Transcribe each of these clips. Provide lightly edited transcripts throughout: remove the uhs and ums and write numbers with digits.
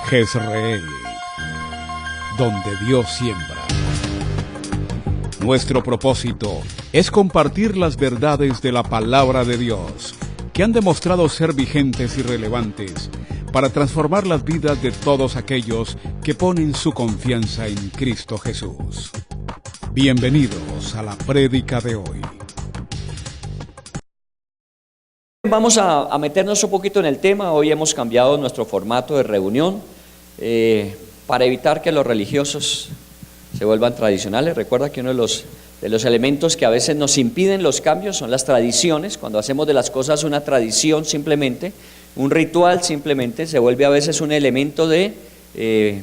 Jezreel, donde Dios siembra. Nuestro propósito es compartir las verdades de la palabra de Dios, que han demostrado ser vigentes y relevantes para transformar las vidas de todos aquellos que ponen su confianza en Cristo Jesús. Bienvenidos a la prédica de hoy. Vamos a meternos un poquito en el tema. Hoy hemos cambiado nuestro formato de reunión para evitar que los religiosos se vuelvan tradicionales. Recuerda que uno de los elementos que a veces nos impiden los cambios son las tradiciones. Cuando hacemos de las cosas una tradición simplemente, un ritual simplemente, se vuelve a veces un elemento de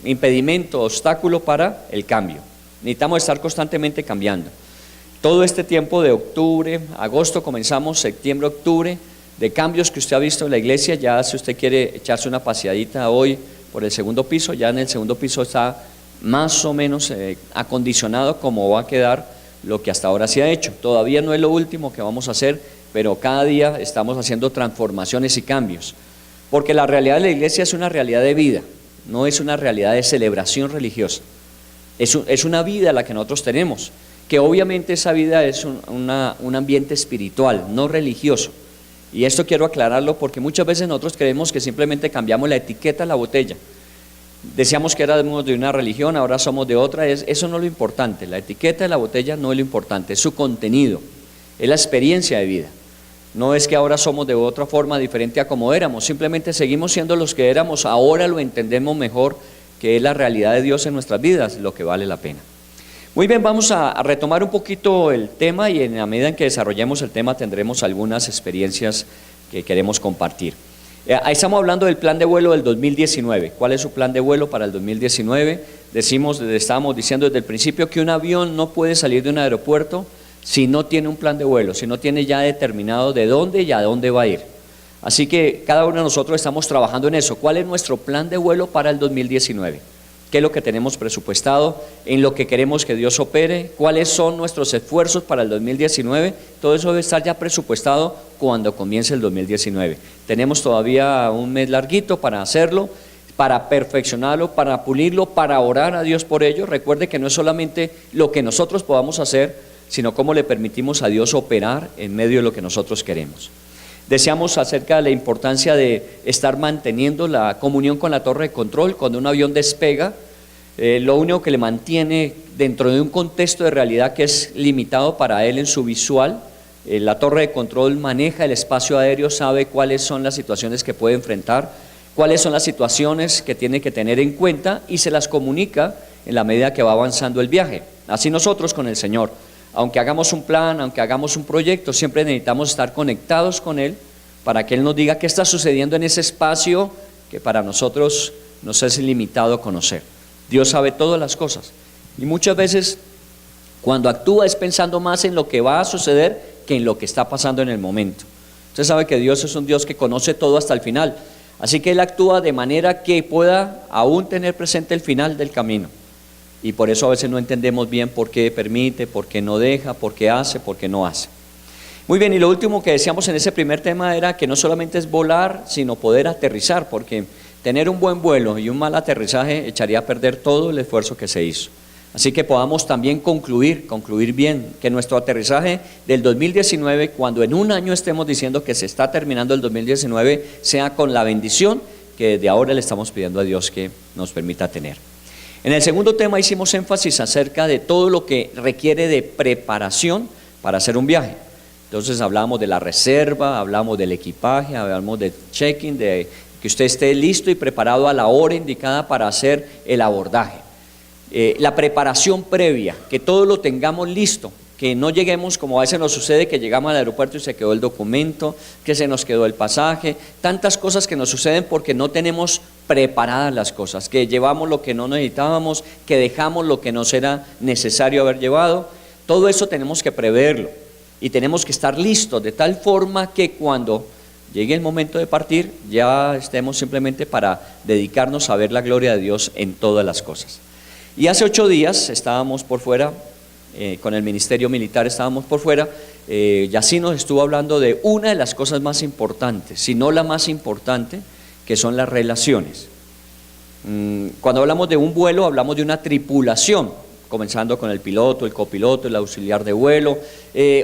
impedimento, obstáculo para el cambio. Necesitamos estar constantemente cambiando. Todo este tiempo de octubre, agosto, comenzamos septiembre, octubre, de cambios que usted ha visto en la iglesia. Ya si usted quiere echarse una paseadita hoy por el segundo piso, ya en el segundo piso está más o menos acondicionado como va a quedar lo que hasta ahora se ha hecho. Todavía no es lo último que vamos a hacer, pero cada día estamos haciendo transformaciones y cambios, porque la realidad de la iglesia es una realidad de vida, no es una realidad de celebración religiosa, es una vida la que nosotros tenemos, que obviamente esa vida es un ambiente espiritual, no religioso. Y esto quiero aclararlo porque muchas veces nosotros creemos que simplemente cambiamos la etiqueta de la botella. Decíamos que éramos de una religión, ahora somos de otra. Eso no es lo importante, la etiqueta de la botella no es lo importante, es su contenido, es la experiencia de vida. No es que ahora somos de otra forma diferente a como éramos, simplemente seguimos siendo los que éramos, ahora lo entendemos mejor, que es la realidad de Dios en nuestras vidas, lo que vale la pena. Muy bien, vamos a retomar un poquito el tema y en la medida en que desarrollemos el tema tendremos algunas experiencias que queremos compartir. Ahí estamos hablando del plan de vuelo del 2019. ¿Cuál es su plan de vuelo para el 2019? Estábamos diciendo desde el principio que un avión no puede salir de un aeropuerto si no tiene un plan de vuelo, si no tiene ya determinado de dónde y a dónde va a ir. Así que cada uno de nosotros estamos trabajando en eso. ¿Cuál es nuestro plan de vuelo para el 2019? ¿Qué es lo que tenemos presupuestado? ¿En lo que queremos que Dios opere? ¿Cuáles son nuestros esfuerzos para el 2019? Todo eso debe estar ya presupuestado cuando comience el 2019. Tenemos todavía un mes larguito para hacerlo, para perfeccionarlo, para pulirlo, para orar a Dios por ello. Recuerde que no es solamente lo que nosotros podamos hacer, sino cómo le permitimos a Dios operar en medio de lo que nosotros queremos. Decíamos acerca de la importancia de estar manteniendo la comunión con la torre de control. Cuando un avión despega, lo único que le mantiene dentro de un contexto de realidad que es limitado para él en su visual, la torre de control maneja el espacio aéreo, sabe cuáles son las situaciones que puede enfrentar, cuáles son las situaciones que tiene que tener en cuenta y se las comunica en la medida que va avanzando el viaje. Así nosotros con el Señor. Aunque hagamos un plan, aunque hagamos un proyecto, siempre necesitamos estar conectados con Él para que Él nos diga qué está sucediendo en ese espacio que para nosotros nos es limitado conocer. Dios sabe todas las cosas y muchas veces cuando actúa es pensando más en lo que va a suceder que en lo que está pasando en el momento. Usted sabe que Dios es un Dios que conoce todo hasta el final, así que Él actúa de manera que pueda aún tener presente el final del camino. Y por eso a veces no entendemos bien por qué permite, por qué no deja, por qué hace, por qué no hace. Muy bien, y lo último que decíamos en ese primer tema era que no solamente es volar, sino poder aterrizar, porque tener un buen vuelo y un mal aterrizaje echaría a perder todo el esfuerzo que se hizo. Así que podamos también concluir bien, que nuestro aterrizaje del 2019, cuando en un año estemos diciendo que se está terminando el 2019, sea con la bendición que desde ahora le estamos pidiendo a Dios que nos permita tener. En el segundo tema hicimos énfasis acerca de todo lo que requiere de preparación para hacer un viaje. Entonces hablamos de la reserva, hablamos del equipaje, hablamos del check-in, de que usted esté listo y preparado a la hora indicada para hacer el abordaje. La preparación previa, que todo lo tengamos listo, que no lleguemos como a veces nos sucede, que llegamos al aeropuerto y se quedó el documento, que se nos quedó el pasaje, tantas cosas que nos suceden porque no tenemos preparadas las cosas, que llevamos lo que no necesitábamos, que dejamos lo que no será necesario haber llevado. Todo eso tenemos que preverlo y tenemos que estar listos de tal forma que cuando llegue el momento de partir ya estemos simplemente para dedicarnos a ver la gloria de Dios en todas las cosas. Y hace 8 días estábamos por fuera, con el Ministerio Militar estábamos por fuera, Yací nos estuvo hablando de una de las cosas más importantes, si no la más importante, que son las relaciones. Cuando hablamos de un vuelo, hablamos de una tripulación, comenzando con el piloto, el copiloto, el auxiliar de vuelo,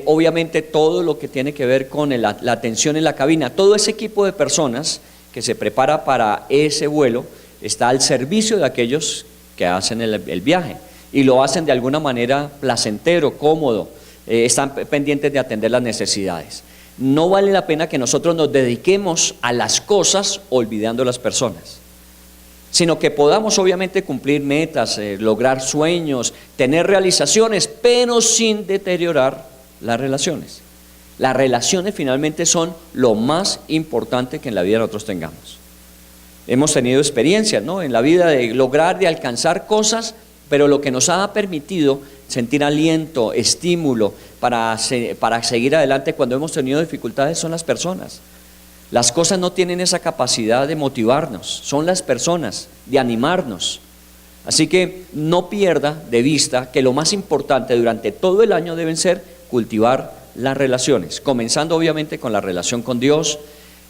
obviamente todo lo que tiene que ver con la atención en la cabina, todo ese equipo de personas que se prepara para ese vuelo está al servicio de aquellos que hacen el viaje y lo hacen de alguna manera placentero, cómodo, están pendientes de atender las necesidades. No vale la pena que nosotros nos dediquemos a las cosas olvidando a las personas, sino que podamos obviamente cumplir metas, lograr sueños, tener realizaciones, pero sin deteriorar las relaciones. Las relaciones finalmente son lo más importante que en la vida nosotros tengamos. Hemos tenido experiencias, ¿no?, en la vida de lograr, de alcanzar cosas, pero lo que nos ha permitido sentir aliento, estímulo para seguir adelante cuando hemos tenido dificultades son las personas. Las cosas no tienen esa capacidad de motivarnos, son las personas, de animarnos. Así que no pierda de vista que lo más importante durante todo el año deben ser cultivar las relaciones, comenzando obviamente con la relación con Dios.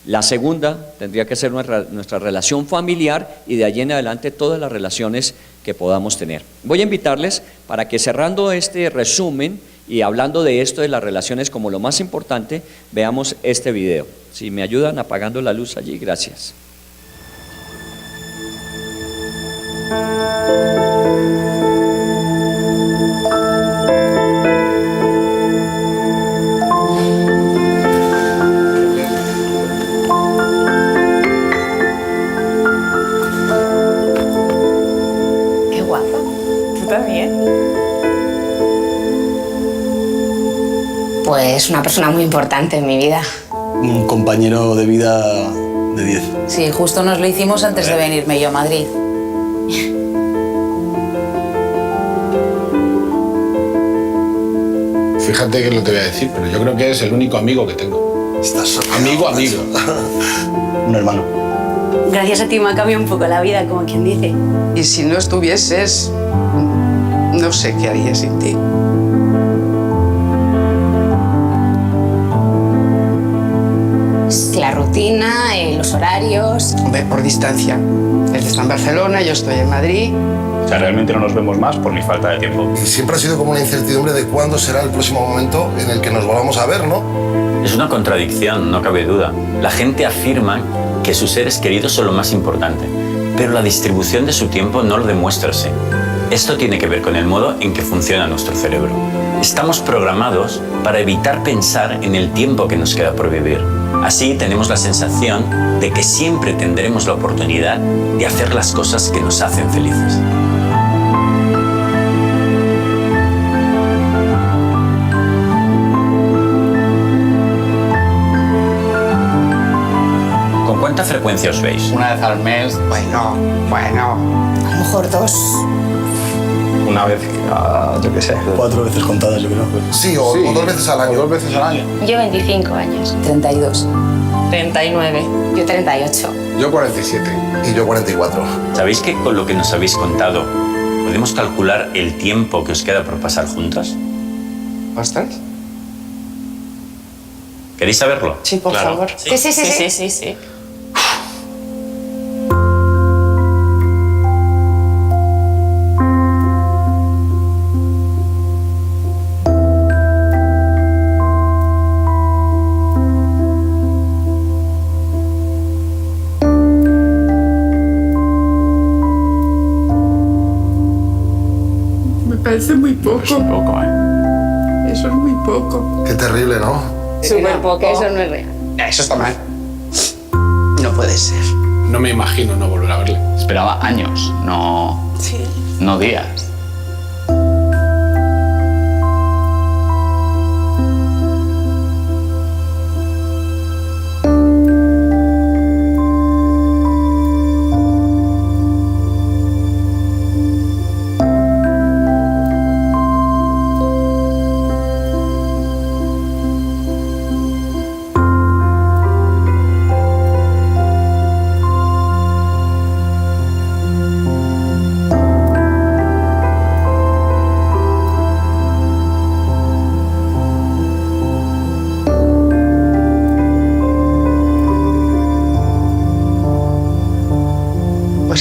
La segunda tendría que ser nuestra relación familiar y de allí en adelante todas las relaciones que podamos tener. Voy a invitarles para que cerrando este resumen y hablando de esto de las relaciones como lo más importante, veamos este video. Si me ayudan apagando la luz allí, gracias. Qué guapo. ¿Tú también? Pues una persona muy importante en mi vida. Un compañero de vida de 10. Sí, justo nos lo hicimos antes de venirme yo a Madrid. Fíjate que no te voy a decir, pero yo creo que es el único amigo que tengo. Estás Amigo. Un hermano. Gracias a ti me ha cambiado un poco la vida, como quien dice. Y si no estuvieses, no sé qué haría sin ti. La rutina, los horarios. Hombre, por distancia. Él está en Barcelona, yo estoy en Madrid. O sea, realmente no nos vemos más por mi falta de tiempo. Y siempre ha sido como una incertidumbre de cuándo será el próximo momento en el que nos volvamos a ver, ¿no? Es una contradicción, no cabe duda. La gente afirma que sus seres queridos son lo más importante, pero la distribución de su tiempo no lo demuestra así. Esto tiene que ver con el modo en que funciona nuestro cerebro. Estamos programados para evitar pensar en el tiempo que nos queda por vivir. Así tenemos la sensación de que siempre tendremos la oportunidad de hacer las cosas que nos hacen felices. ¿Con cuánta frecuencia os veis? Una vez al mes, Bueno. A lo mejor 2. Una vez, yo qué sé. 4 veces contadas, yo creo. Sí, o 2 veces al año. o 2 veces al año. Yo 25 años. 32. 39. Yo 38. Yo 47. Y yo 44. ¿Sabéis que con lo que nos habéis contado podemos calcular el tiempo que os queda por pasar juntas? ¿Ostras? ¿Queréis saberlo? Sí, por Claro. favor. Sí. Me parece muy poco. Es un poco, ¿eh? Eso es muy poco. Qué terrible, ¿no? Súper poco. Eso no es real. Eso está mal. No puede ser. No me imagino no volver a verle. Esperaba años, no días.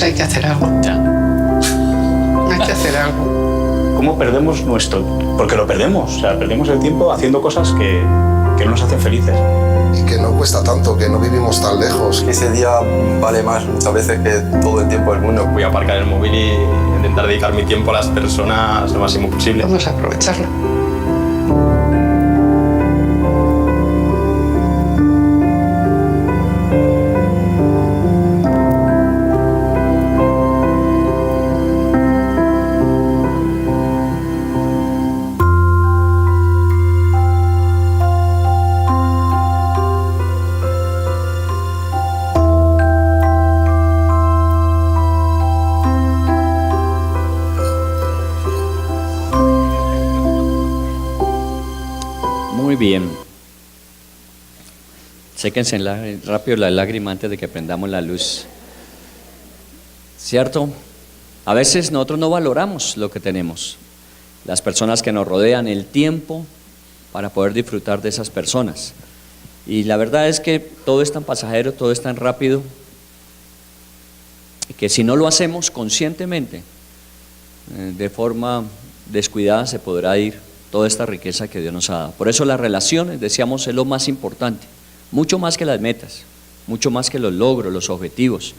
hay que hacer algo. Hay que hacer algo. ¿Cómo perdemos nuestro...? Porque lo perdemos, o sea, perdemos el tiempo haciendo cosas que no nos hacen felices. Y que no cuesta tanto, que no vivimos tan lejos. Ese día vale más muchas veces que todo el tiempo del mundo. Voy a aparcar el móvil y intentar dedicar mi tiempo a las personas lo máximo posible. Vamos a aprovecharlo. Bien. Séquense rápido la lágrima antes de que prendamos la luz. ¿Cierto? A veces nosotros no valoramos lo que tenemos. Las personas que nos rodean, el tiempo para poder disfrutar de esas personas. Y la verdad es que todo es tan pasajero, todo es tan rápido, que si no lo hacemos conscientemente, de forma descuidada, se podrá ir toda esta riqueza que Dios nos ha dado. Por eso las relaciones, decíamos, es lo más importante, mucho más que las metas, mucho más que los logros, los objetivos,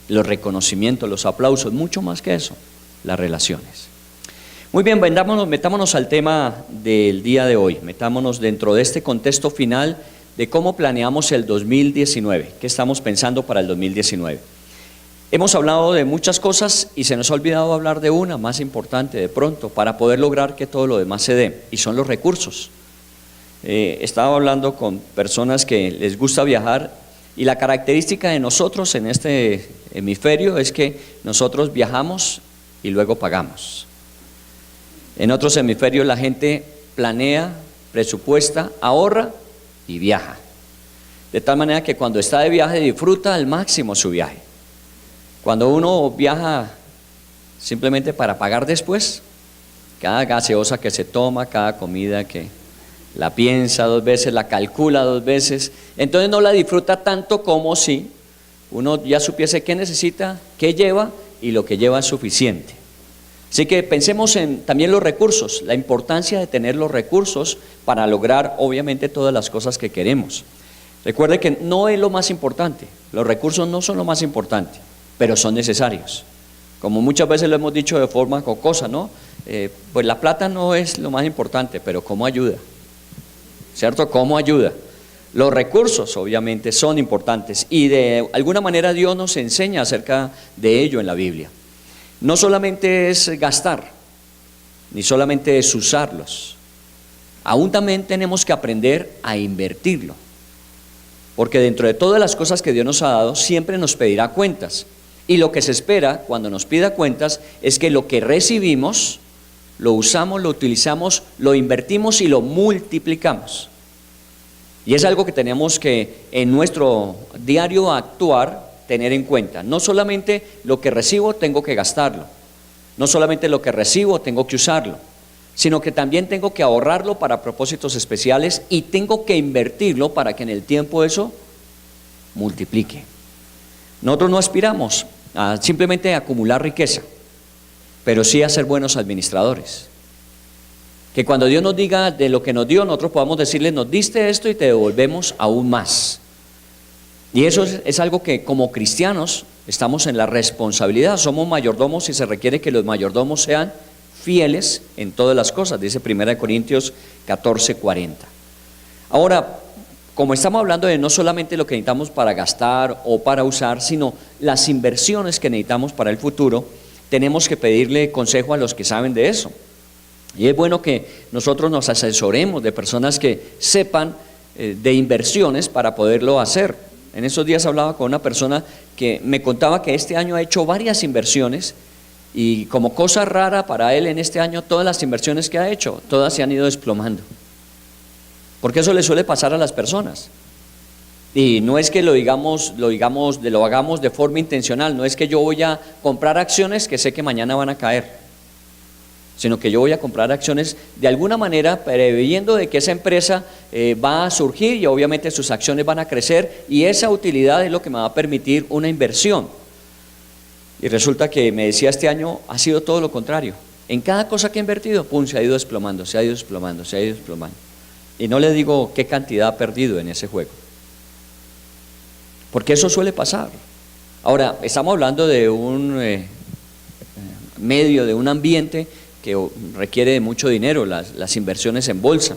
los reconocimientos, los aplausos, mucho más que eso, las relaciones. Muy bien, metámonos al tema del día de hoy, metámonos dentro de este contexto final de cómo planeamos el 2019, qué estamos pensando para el 2019. Hemos hablado de muchas cosas y se nos ha olvidado hablar de una más importante de pronto para poder lograr que todo lo demás se dé, y son los recursos. Estaba hablando con personas que les gusta viajar y la característica de nosotros en este hemisferio es que nosotros viajamos y luego pagamos. En otros hemisferios la gente planea, presupuesta, ahorra y viaja. De tal manera que cuando está de viaje disfruta al máximo su viaje. Cuando uno viaja simplemente para pagar después, cada gaseosa que se toma, cada comida que la piensa 2 veces, la calcula 2 veces, entonces no la disfruta tanto como si uno ya supiese qué necesita, qué lleva y lo que lleva es suficiente. Así que pensemos en también los recursos, la importancia de tener los recursos para lograr obviamente todas las cosas que queremos. Recuerde que no es lo más importante, los recursos no son lo más importante, pero son necesarios. Como muchas veces lo hemos dicho de forma jocosa, ¿no? Pues la plata no es lo más importante, pero ¿cómo ayuda? ¿Cierto? ¿Cómo ayuda? Los recursos obviamente son importantes y de alguna manera Dios nos enseña acerca de ello en la Biblia. No solamente es gastar, ni solamente es usarlos, aún también tenemos que aprender a invertirlo, porque dentro de todas las cosas que Dios nos ha dado, siempre nos pedirá cuentas. Y lo que se espera cuando nos pida cuentas es que lo que recibimos, lo usamos, lo utilizamos, lo invertimos y lo multiplicamos. Y es algo que tenemos que en nuestro diario actuar tener en cuenta. No solamente lo que recibo tengo que gastarlo, no solamente lo que recibo tengo que usarlo, sino que también tengo que ahorrarlo para propósitos especiales y tengo que invertirlo para que en el tiempo eso multiplique. Nosotros no aspiramos a simplemente acumular riqueza, pero sí a ser buenos administradores. Que cuando Dios nos diga de lo que nos dio, nosotros podamos decirle, nos diste esto y te devolvemos aún más. Y eso es algo que como cristianos estamos en la responsabilidad, somos mayordomos y se requiere que los mayordomos sean fieles en todas las cosas, dice 1 Corintios 14:40. Ahora, como estamos hablando de no solamente lo que necesitamos para gastar o para usar, sino las inversiones que necesitamos para el futuro, tenemos que pedirle consejo a los que saben de eso. Y es bueno que nosotros nos asesoremos de personas que sepan de inversiones para poderlo hacer. En esos días hablaba con una persona que me contaba que este año ha hecho varias inversiones y como cosa rara para él en este año todas las inversiones que ha hecho, todas se han ido desplomando. Porque eso le suele pasar a las personas. Y no es que lo hagamos de forma intencional, no es que yo voy a comprar acciones que sé que mañana van a caer, sino que yo voy a comprar acciones de alguna manera preveyendo de que esa empresa va a surgir y obviamente sus acciones van a crecer y esa utilidad es lo que me va a permitir una inversión. Y resulta que me decía, este año ha sido todo lo contrario. En cada cosa que he invertido, pum, se ha ido desplomando, se ha ido desplomando, se ha ido desplomando. Y no le digo qué cantidad ha perdido en ese juego, porque eso suele pasar. Ahora, estamos hablando de un medio, de un ambiente que requiere de mucho dinero, las inversiones en bolsa.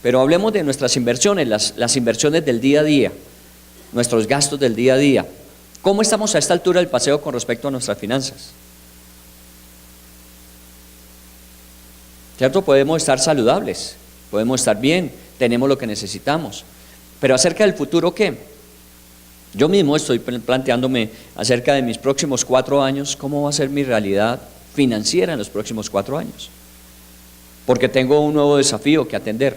Pero hablemos de nuestras inversiones, las inversiones del día a día, nuestros gastos del día a día. ¿Cómo estamos a esta altura del paseo con respecto a nuestras finanzas? ¿Cierto? Podemos estar saludables, podemos estar bien, tenemos lo que necesitamos. Pero acerca del futuro, ¿qué? Yo mismo estoy planteándome acerca de mis próximos 4 años, cómo va a ser mi realidad financiera en los próximos 4 años. Porque tengo un nuevo desafío que atender.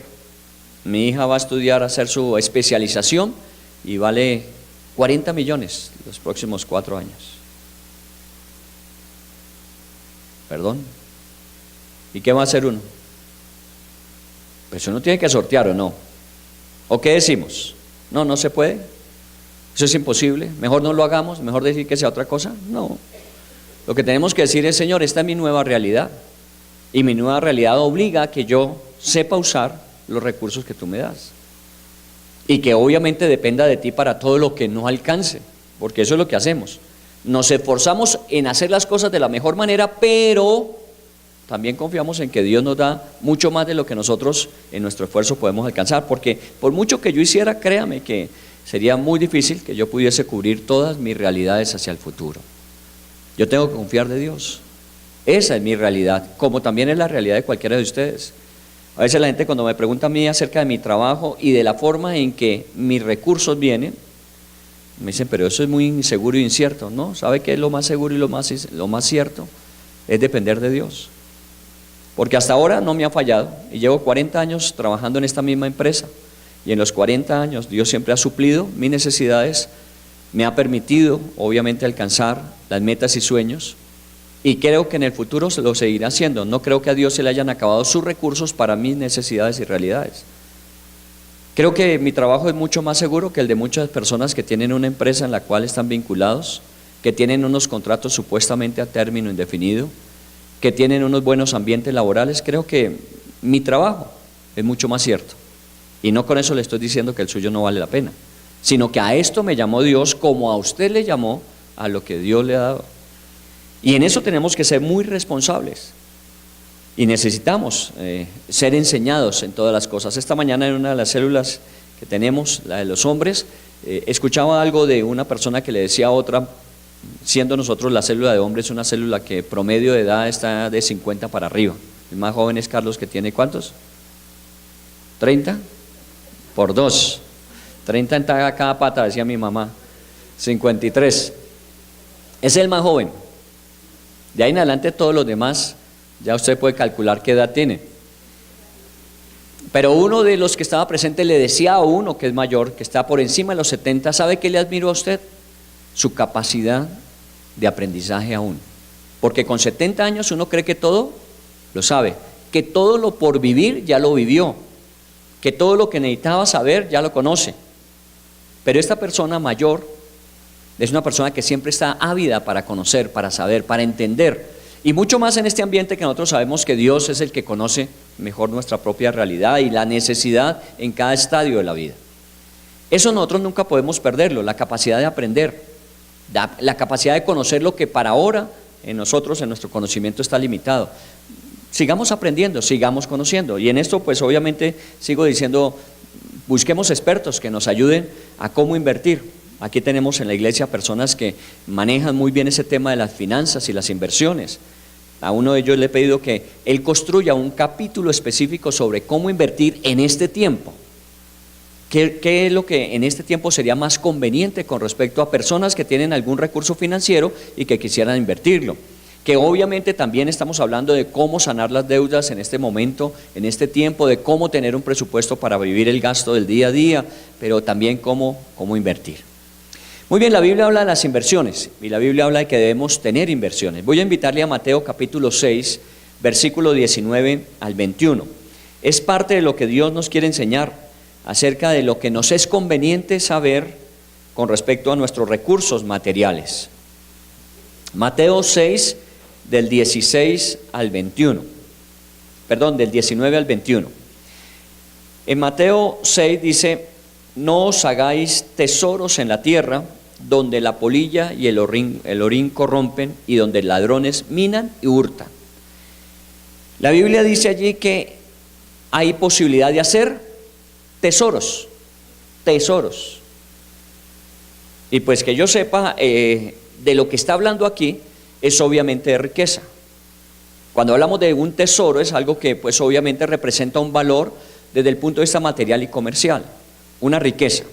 Mi hija va a estudiar, a hacer su especialización y vale 40 millones los próximos 4 años. ¿Perdón? ¿Y qué va a hacer uno? Pues uno tiene que sortear, ¿o no? ¿O qué decimos? No, no se puede. Eso es imposible. Mejor no lo hagamos, mejor decir que sea otra cosa. No. Lo que tenemos que decir es, Señor, esta es mi nueva realidad. Y mi nueva realidad obliga a que yo sepa usar los recursos que tú me das. Y que obviamente dependa de ti para todo lo que no alcance, porque eso es lo que hacemos. Nos esforzamos en hacer las cosas de la mejor manera, pero también confiamos en que Dios nos da mucho más de lo que nosotros en nuestro esfuerzo podemos alcanzar, porque por mucho que yo hiciera, créame que sería muy difícil que yo pudiese cubrir todas mis realidades hacia el futuro. Yo tengo que confiar de Dios. Esa es mi realidad, como también es la realidad de cualquiera de ustedes. A veces la gente cuando me pregunta a mí acerca de mi trabajo y de la forma en que mis recursos vienen, me dicen, pero eso es muy inseguro e incierto. ¿No? ¿Sabe qué es lo más seguro y lo más cierto? Es depender de Dios. Porque hasta ahora no me ha fallado y llevo 40 años trabajando en esta misma empresa. Y en los 40 años Dios siempre ha suplido mis necesidades, me ha permitido obviamente alcanzar las metas y sueños, y creo que en el futuro se lo seguirá haciendo. No creo que a Dios se le hayan acabado sus recursos para mis necesidades y realidades. Creo que mi trabajo es mucho más seguro que el de muchas personas que tienen una empresa en la cual están vinculados, que tienen unos contratos supuestamente a término indefinido, que tienen unos buenos ambientes laborales. Creo que mi trabajo es mucho más cierto. Y no con eso le estoy diciendo que el suyo no vale la pena, sino que a esto me llamó Dios como a usted le llamó a lo que Dios le ha dado. Y en eso tenemos que ser muy responsables. Y necesitamos ser enseñados en todas las cosas. Esta mañana en una de las células que tenemos, la de los hombres, escuchaba algo de una persona que le decía a otra, siendo nosotros la célula de hombres una célula que promedio de edad está de 50 para arriba. El más joven es Carlos, que tiene ¿cuántos? 30 por 2. 30 en cada pata, decía mi mamá. 53. Es el más joven. De ahí en adelante todos los demás, ya usted puede calcular qué edad tiene. Pero uno de los que estaba presente le decía a uno que es mayor, que está por encima de los 70, ¿sabe qué le admiro a usted? Su capacidad de aprendizaje aún. Porque con 70 años uno cree que todo lo sabe, que todo lo por vivir ya lo vivió, que todo lo que necesitaba saber ya lo conoce. Pero esta persona mayor es una persona que siempre está ávida para conocer, para saber, para entender. Y mucho más en este ambiente que nosotros sabemos que Dios es el que conoce mejor nuestra propia realidad y la necesidad en cada estadio de la vida. Eso nosotros nunca podemos perderlo, la capacidad de aprender, la capacidad de conocer lo que para ahora en nosotros, en nuestro conocimiento está limitado. Sigamos aprendiendo, sigamos conociendo. Y en esto pues obviamente sigo diciendo, busquemos expertos que nos ayuden a cómo invertir. Aquí tenemos en la iglesia personas que manejan muy bien ese tema de las finanzas y las inversiones. A uno de ellos le he pedido que él construya un capítulo específico sobre cómo invertir en este tiempo. ¿Qué es lo que en este tiempo sería más conveniente con respecto a personas que tienen algún recurso financiero y que quisieran invertirlo? Que obviamente también estamos hablando de cómo sanar las deudas en este momento, en este tiempo, de cómo tener un presupuesto para vivir el gasto del día a día, pero también cómo invertir. Muy bien, la Biblia habla de las inversiones y la Biblia habla de que debemos tener inversiones. Voy a invitarle a Mateo capítulo 6, versículo 19 al 21. Es parte de lo que Dios nos quiere enseñar acerca de lo que nos es conveniente saber con respecto a nuestros recursos materiales. Mateo 6, del 16 al 21. Perdón, del 19 al 21. En Mateo 6 dice: no os hagáis tesoros en la tierra, donde la polilla y el orín corrompen, y donde ladrones minan y hurtan. La Biblia dice allí que hay posibilidad de hacer tesoros. Y pues que yo sepa, de lo que está hablando aquí es obviamente de riqueza. Cuando hablamos de un tesoro es algo que pues obviamente representa un valor desde el punto de vista material y comercial, una riqueza.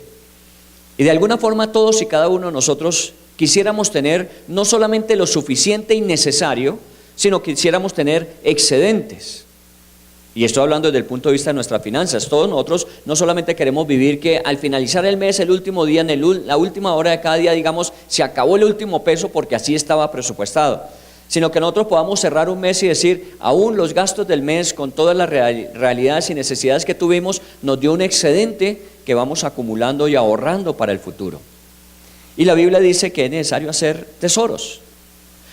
Y de alguna forma todos y cada uno de nosotros quisiéramos tener no solamente lo suficiente y necesario, sino quisiéramos tener excedentes. Y estoy hablando desde el punto de vista de nuestras finanzas. Todos nosotros no solamente queremos vivir que al finalizar el mes, el último día, la última hora de cada día, digamos, se acabó el último peso porque así estaba presupuestado, sino que nosotros podamos cerrar un mes y decir, aún los gastos del mes, con todas las realidades y necesidades que tuvimos, nos dio un excedente que vamos acumulando y ahorrando para el futuro. Y la Biblia dice que es necesario hacer tesoros.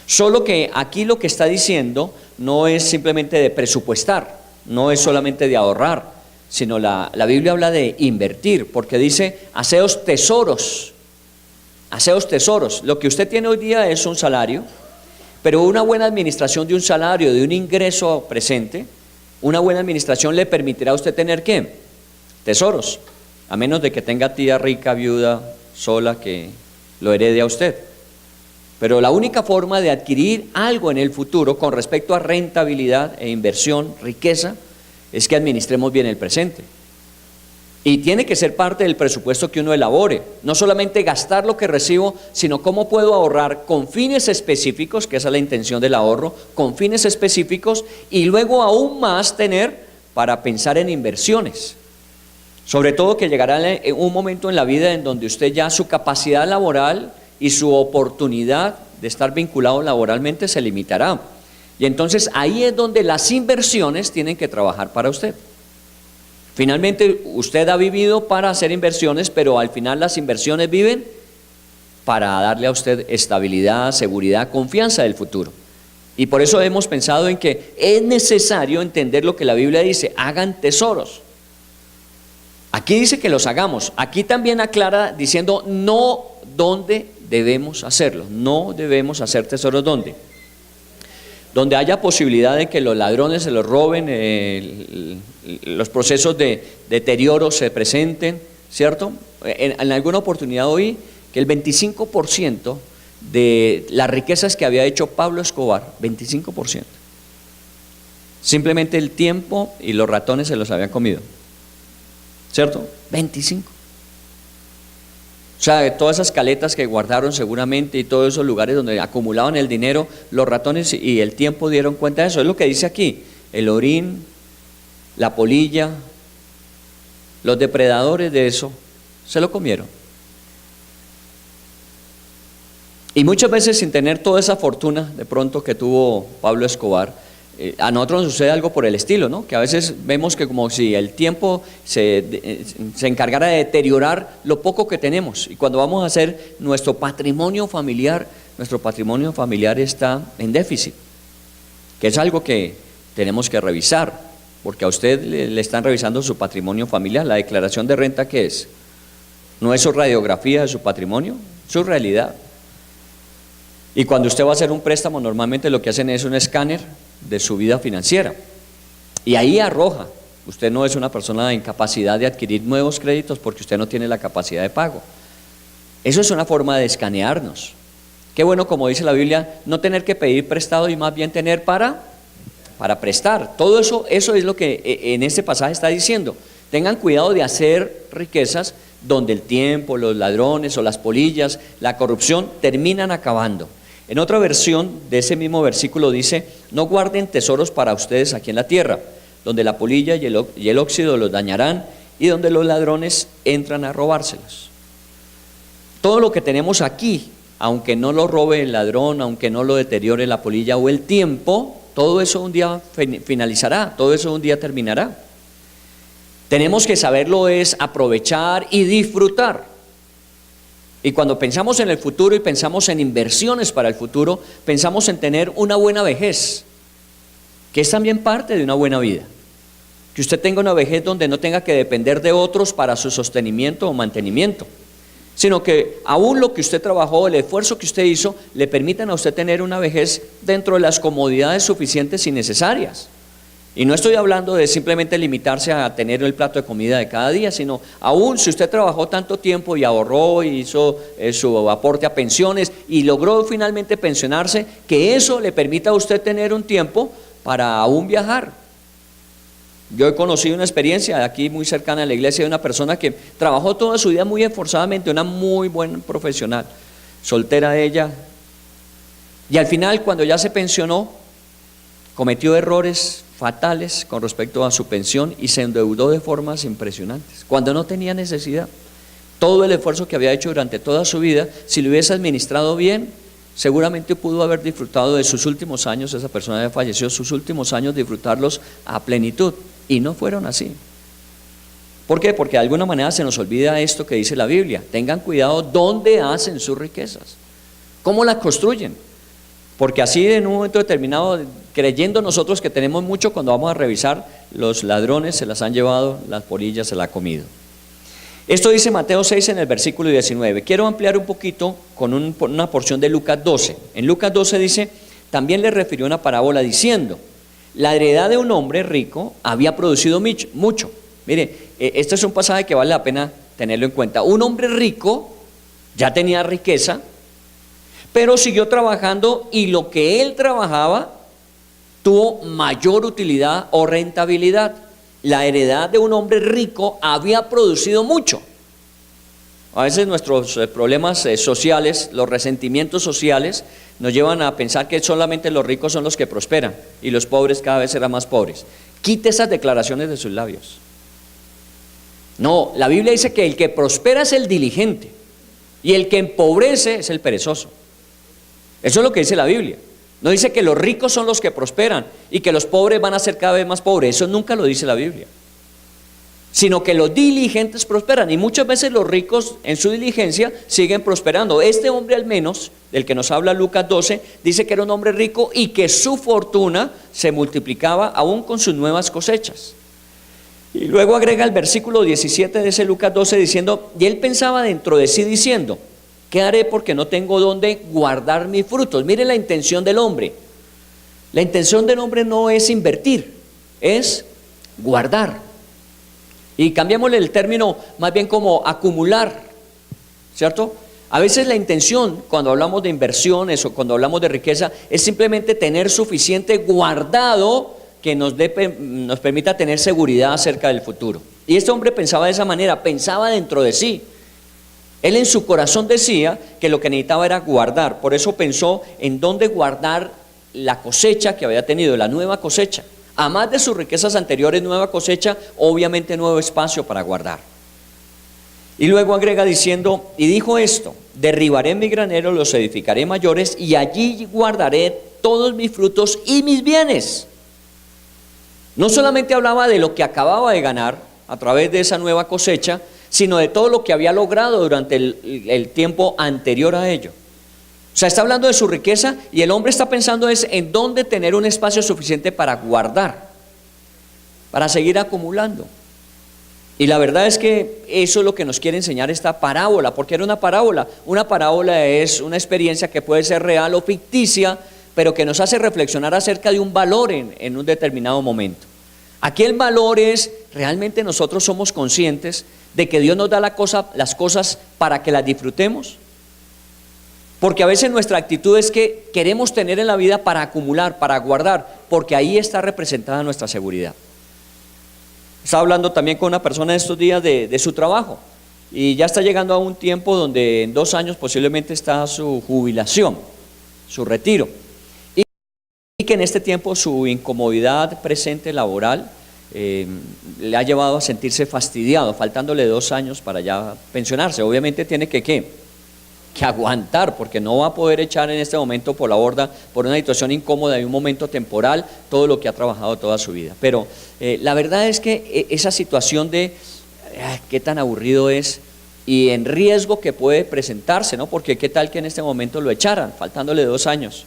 Solo que aquí lo que está diciendo no es simplemente de presupuestar, no es solamente de ahorrar, sino la Biblia habla de invertir, porque dice, haceos tesoros. Lo que usted tiene hoy día es un salario, pero una buena administración de un salario, de un ingreso presente, una buena administración le permitirá a usted tener ¿qué? Tesoros, a menos de que tenga tía rica, viuda, sola, que lo herede a usted. Pero la única forma de adquirir algo en el futuro con respecto a rentabilidad e inversión, riqueza, es que administremos bien el presente. Y tiene que ser parte del presupuesto que uno elabore. No solamente gastar lo que recibo, sino cómo puedo ahorrar con fines específicos, que esa es la intención del ahorro, con fines específicos, y luego aún más tener para pensar en inversiones. Sobre todo que llegará un momento en la vida en donde usted ya su capacidad laboral y su oportunidad de estar vinculado laboralmente se limitará. Y entonces ahí es donde las inversiones tienen que trabajar para usted. Finalmente usted ha vivido para hacer inversiones, pero al final las inversiones viven para darle a usted estabilidad, seguridad, confianza del futuro. Y por eso hemos pensado en que es necesario entender lo que la Biblia dice: hagan tesoros. Aquí dice que los hagamos. Aquí también aclara diciendo no dónde debemos hacerlo. No debemos hacer tesoros ¿dónde? Donde haya posibilidad de que los ladrones se los roben, los procesos de deterioro se presenten, ¿cierto? En alguna oportunidad oí que el 25% de las riquezas que había hecho Pablo Escobar, 25%, simplemente el tiempo y los ratones se los habían comido, ¿cierto? 25%. O sea, todas esas caletas que guardaron seguramente y todos esos lugares donde acumulaban el dinero, los ratones y el tiempo dieron cuenta de eso. Es lo que dice aquí: el orín, la polilla, los depredadores de eso se lo comieron. Y muchas veces, sin tener toda esa fortuna de pronto que tuvo Pablo Escobar, a nosotros nos sucede algo por el estilo, ¿no? Que a veces vemos que como si el tiempo se encargara de deteriorar lo poco que tenemos. Y cuando vamos a hacer nuestro patrimonio familiar está en déficit, que es algo que tenemos que revisar, porque a usted le están revisando su patrimonio familiar. La declaración de renta, ¿qué es? ¿No es su radiografía de su patrimonio? Su realidad. Y cuando usted va a hacer un préstamo, normalmente lo que hacen es un escáner de su vida financiera, y ahí arroja: usted no es una persona en capacidad de adquirir nuevos créditos porque usted no tiene la capacidad de pago. Eso es una forma de escanearnos. Qué bueno, como dice la Biblia, no tener que pedir prestado y más bien tener para prestar. Todo eso es lo que en este pasaje está diciendo. Tengan cuidado de hacer riquezas donde el tiempo, los ladrones o las polillas, la corrupción terminan acabando. En otra versión de ese mismo versículo dice: no guarden tesoros para ustedes aquí en la tierra, donde la polilla y el óxido los dañarán y donde los ladrones entran a robárselos. Todo lo que tenemos aquí, aunque no lo robe el ladrón, aunque no lo deteriore la polilla o el tiempo, todo eso un día finalizará, todo eso un día terminará. Tenemos que saberlo es aprovechar y disfrutar. Y cuando pensamos en el futuro y pensamos en inversiones para el futuro, pensamos en tener una buena vejez, que es también parte de una buena vida. Que usted tenga una vejez donde no tenga que depender de otros para su sostenimiento o mantenimiento, sino que aún lo que usted trabajó, el esfuerzo que usted hizo, le permitan a usted tener una vejez dentro de las comodidades suficientes y necesarias. Y no estoy hablando de simplemente limitarse a tener el plato de comida de cada día, sino aún si usted trabajó tanto tiempo y ahorró y hizo su aporte a pensiones y logró finalmente pensionarse, que eso le permita a usted tener un tiempo para aún viajar. Yo he conocido una experiencia aquí muy cercana a la iglesia de una persona que trabajó toda su vida muy esforzadamente, una muy buena profesional, soltera ella, y al final cuando ya se pensionó, cometió errores fatales con respecto a su pensión y se endeudó de formas impresionantes, cuando no tenía necesidad. Todo el esfuerzo que había hecho durante toda su vida, si lo hubiese administrado bien, seguramente pudo haber disfrutado de sus últimos años, esa persona ya falleció, sus últimos años disfrutarlos a plenitud. Y no fueron así. ¿Por qué? Porque de alguna manera se nos olvida esto que dice la Biblia. Tengan cuidado dónde hacen sus riquezas, cómo las construyen. Porque así en un momento determinado, creyendo nosotros que tenemos mucho, cuando vamos a revisar, los ladrones se las han llevado, las polillas se las han comido. Esto dice Mateo 6 en el versículo 19. Quiero ampliar un poquito con una porción de Lucas 12. En Lucas 12 dice, también le refirió una parábola diciendo, la heredad de un hombre rico había producido mucho. Mire, este es un pasaje que vale la pena tenerlo en cuenta. Un hombre rico ya tenía riqueza, pero siguió trabajando y lo que él trabajaba tuvo mayor utilidad o rentabilidad. La heredad de un hombre rico había producido mucho. A veces nuestros problemas sociales, los resentimientos sociales, nos llevan a pensar que solamente los ricos son los que prosperan y los pobres cada vez serán más pobres. Quite esas declaraciones de sus labios. No, la Biblia dice que el que prospera es el diligente y el que empobrece es el perezoso. Eso es lo que dice la Biblia. No dice que los ricos son los que prosperan y que los pobres van a ser cada vez más pobres. Eso nunca lo dice la Biblia. Sino que los diligentes prosperan y muchas veces los ricos en su diligencia siguen prosperando. Este hombre al menos, del que nos habla Lucas 12, dice que era un hombre rico y que su fortuna se multiplicaba aún con sus nuevas cosechas. Y luego agrega el versículo 17 de ese Lucas 12 diciendo, y él pensaba dentro de sí diciendo, ¿qué haré porque no tengo dónde guardar mis frutos? Mire la intención del hombre. La intención del hombre no es invertir, es guardar. Y cambiémosle el término más bien como acumular, ¿cierto? A veces la intención cuando hablamos de inversiones o cuando hablamos de riqueza es simplemente tener suficiente guardado que nos permita tener seguridad acerca del futuro. Y este hombre pensaba de esa manera, pensaba dentro de sí. Él en su corazón decía que lo que necesitaba era guardar, por eso pensó en dónde guardar la cosecha que había tenido, la nueva cosecha. A más de sus riquezas anteriores, nueva cosecha, obviamente nuevo espacio para guardar. Y luego agrega diciendo, y dijo esto, derribaré mi granero, los edificaré mayores, y allí guardaré todos mis frutos y mis bienes. No solamente hablaba de lo que acababa de ganar a través de esa nueva cosecha, sino de todo lo que había logrado durante el tiempo anterior a ello. O sea, está hablando de su riqueza y el hombre está pensando es en dónde tener un espacio suficiente para guardar, para seguir acumulando. Y la verdad es que eso es lo que nos quiere enseñar esta parábola. ¿Por qué era una parábola? Una parábola es una experiencia que puede ser real o ficticia, pero que nos hace reflexionar acerca de un valor en un determinado momento. Aquí el valor es, realmente nosotros somos conscientes de que Dios nos da las cosas para que las disfrutemos. Porque a veces nuestra actitud es que queremos tener en la vida para acumular, para guardar, porque ahí está representada nuestra seguridad. Estaba hablando también con una persona estos días de su trabajo y ya está llegando a un tiempo donde en 2 años posiblemente está su jubilación, su retiro. Y que en este tiempo su incomodidad presente laboral le ha llevado a sentirse fastidiado, faltándole 2 años para ya pensionarse. Obviamente tiene que aguantar, porque no va a poder echar en este momento por la borda, por una situación incómoda y un momento temporal, todo lo que ha trabajado toda su vida. Pero la verdad es que esa situación de qué tan aburrido es, y en riesgo que puede presentarse, ¿no? Porque qué tal que en este momento lo echaran, faltándole 2 años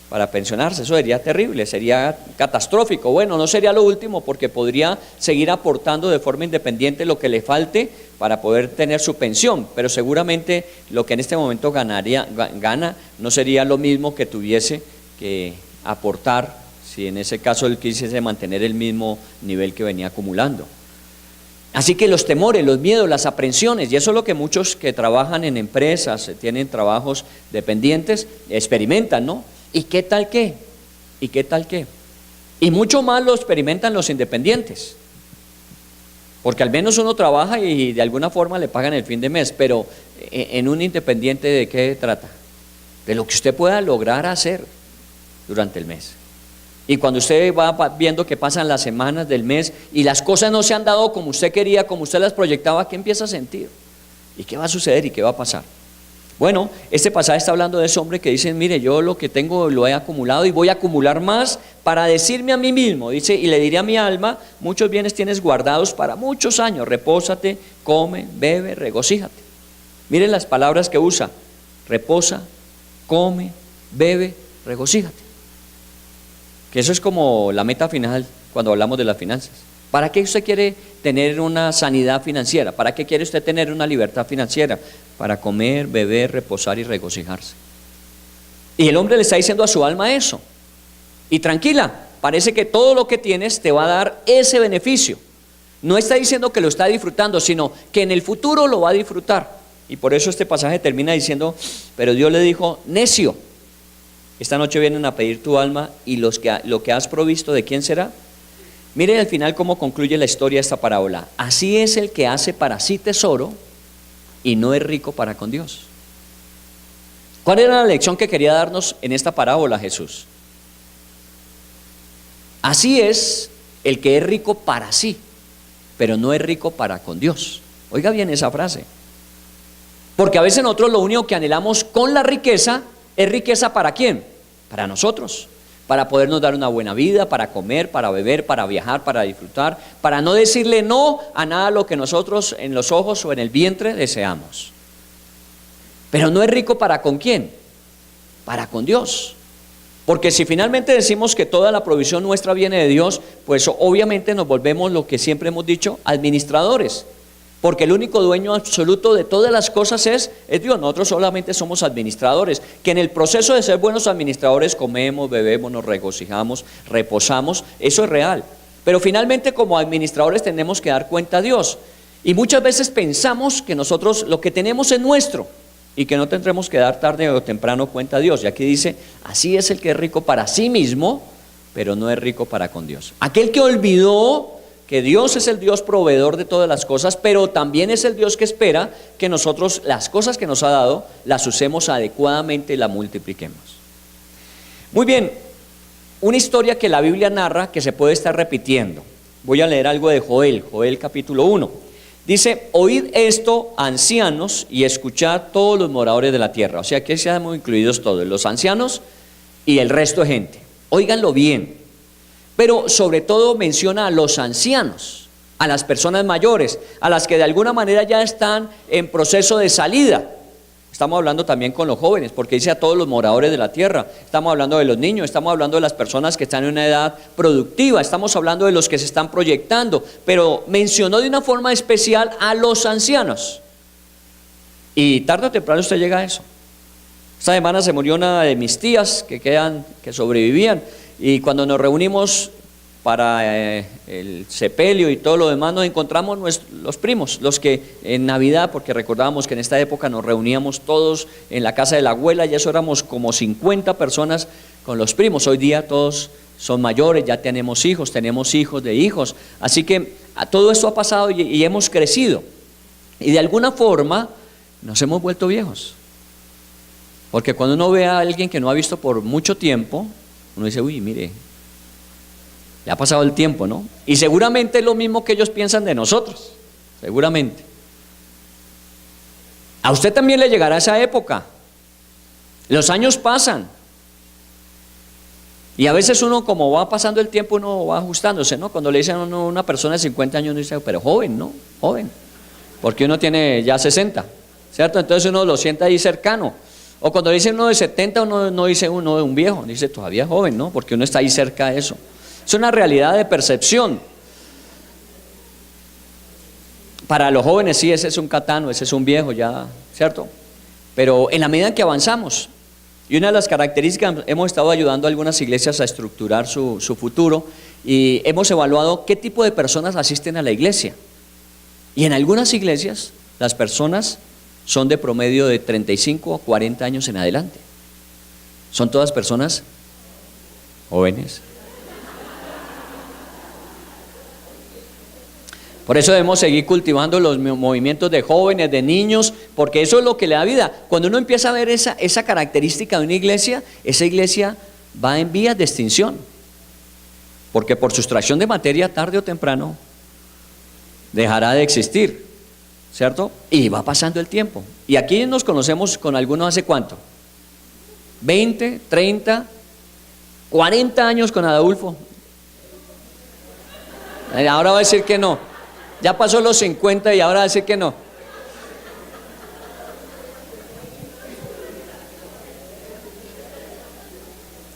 para pensionarse. Eso sería terrible, sería catastrófico. Bueno, no sería lo último, porque podría seguir aportando de forma independiente lo que le falte para poder tener su pensión, pero seguramente lo que en este momento gana no sería lo mismo que tuviese que aportar si en ese caso él quisiese mantener el mismo nivel que venía acumulando. Así que los temores, los miedos, las aprensiones, y eso es lo que muchos que trabajan en empresas, tienen trabajos dependientes, experimentan, ¿no? ¿Y qué tal qué? ¿Y qué tal qué? Y mucho más lo experimentan los independientes, porque al menos uno trabaja y de alguna forma le pagan el fin de mes, pero en un independiente, ¿de qué trata? De lo que usted pueda lograr hacer durante el mes. Y cuando usted va viendo que pasan las semanas del mes y las cosas no se han dado como usted quería, como usted las proyectaba, ¿qué empieza a sentir? ¿Y qué va a suceder y qué va a pasar? Bueno, este pasaje está hablando de ese hombre que dice, mire, yo lo que tengo lo he acumulado y voy a acumular más para decirme a mí mismo, dice, y le diré a mi alma, muchos bienes tienes guardados para muchos años, repósate, come, bebe, regocíjate. Miren las palabras que usa, reposa, come, bebe, regocíjate. Que eso es como la meta final cuando hablamos de las finanzas. ¿Para qué usted quiere tener una sanidad financiera? ¿Para qué quiere usted tener una libertad financiera? Para comer, beber, reposar y regocijarse. Y el hombre le está diciendo a su alma eso. Y tranquila, parece que todo lo que tienes te va a dar ese beneficio. No está diciendo que lo está disfrutando, sino que en el futuro lo va a disfrutar. Y por eso este pasaje termina diciendo, pero Dios le dijo, necio, esta noche vienen a pedir tu alma y lo que has provisto, ¿de quién será? Miren al final cómo concluye la historia de esta parábola. Así es el que hace para sí tesoro y no es rico para con Dios. ¿Cuál era la lección que quería darnos en esta parábola Jesús? Así es el que es rico para sí, pero no es rico para con Dios. Oiga bien esa frase. Porque a veces nosotros lo único que anhelamos con la riqueza es riqueza ¿para quién? Para nosotros. Para podernos dar una buena vida, para comer, para beber, para viajar, para disfrutar, para no decirle no a nada lo que nosotros en los ojos o en el vientre deseamos. Pero no es rico ¿para con quién? Para con Dios. Porque si finalmente decimos que toda la provisión nuestra viene de Dios, pues obviamente nos volvemos lo que siempre hemos dicho, administradores. Porque el único dueño absoluto de todas las cosas es Dios. Nosotros solamente somos administradores, que en el proceso de ser buenos administradores comemos, bebemos, nos regocijamos, reposamos, eso es real. Pero finalmente como administradores tenemos que dar cuenta a Dios. Y muchas veces pensamos que nosotros lo que tenemos es nuestro y que no tendremos que dar tarde o temprano cuenta a Dios. Y aquí dice, así es el que es rico para sí mismo, pero no es rico para con Dios. Aquel que olvidó que Dios es el Dios proveedor de todas las cosas, pero también es el Dios que espera que nosotros las cosas que nos ha dado las usemos adecuadamente y las multipliquemos. Muy bien, una historia que la Biblia narra que se puede estar repitiendo. Voy a leer algo de Joel capítulo 1. Dice, oíd esto, ancianos, y escuchad todos los moradores de la tierra. O sea, que seamos incluidos todos, los ancianos y el resto de gente. Óiganlo bien. Pero sobre todo menciona a los ancianos, a las personas mayores, a las que de alguna manera ya están en proceso de salida. Estamos hablando también con los jóvenes, porque dice a todos los moradores de la tierra. Estamos hablando de los niños, estamos hablando de las personas que están en una edad productiva, estamos hablando de los que se están proyectando, pero mencionó de una forma especial a los ancianos. Y tarde o temprano usted llega a eso. Esta semana se murió una de mis tías que sobrevivían. Y cuando nos reunimos para el sepelio y todo lo demás, nos encontramos los primos, los que en Navidad, porque recordábamos que en esta época nos reuníamos todos en la casa de la abuela, y eso éramos como 50 personas con los primos. Hoy día todos son mayores, ya tenemos hijos de hijos, así que todo esto ha pasado y hemos crecido. Y de alguna forma nos hemos vuelto viejos. Porque cuando uno ve a alguien que no ha visto por mucho tiempo, uno dice, uy, mire, le ha pasado el tiempo, ¿no? Y seguramente es lo mismo que ellos piensan de nosotros, seguramente. A usted también le llegará esa época. Los años pasan. Y a veces uno, como va pasando el tiempo, uno va ajustándose, ¿no? Cuando le dicen a una persona de 50 años, uno dice, pero joven, ¿no? Joven. porque uno tiene ya 60, ¿cierto? Entonces uno lo siente ahí cercano. O cuando dice uno de 70, uno no dice uno de un viejo, dice todavía joven, ¿no? Porque uno está ahí cerca de eso. Es una realidad de percepción. Para los jóvenes sí, ese es un catano, ese es un viejo ya, ¿cierto? Pero en la medida en que avanzamos, y una de las características, hemos estado ayudando a algunas iglesias a estructurar su futuro y hemos evaluado qué tipo de personas asisten a la iglesia. Y en algunas iglesias las personas son de promedio de 35 a 40 años en adelante. Son todas personas jóvenes. Por eso debemos seguir cultivando los movimientos de jóvenes, de niños, porque eso es lo que le da vida. Cuando uno empieza a ver esa característica de una iglesia, esa iglesia va en vías de extinción, porque por sustracción de materia, tarde o temprano, dejará de existir, ¿cierto? Y va pasando el tiempo. Y aquí nos conocemos con algunos ¿hace cuánto? 20, 30, 40 años con Adolfo. Ahora va a decir que no. Ya pasó los 50 y ahora va a decir que no.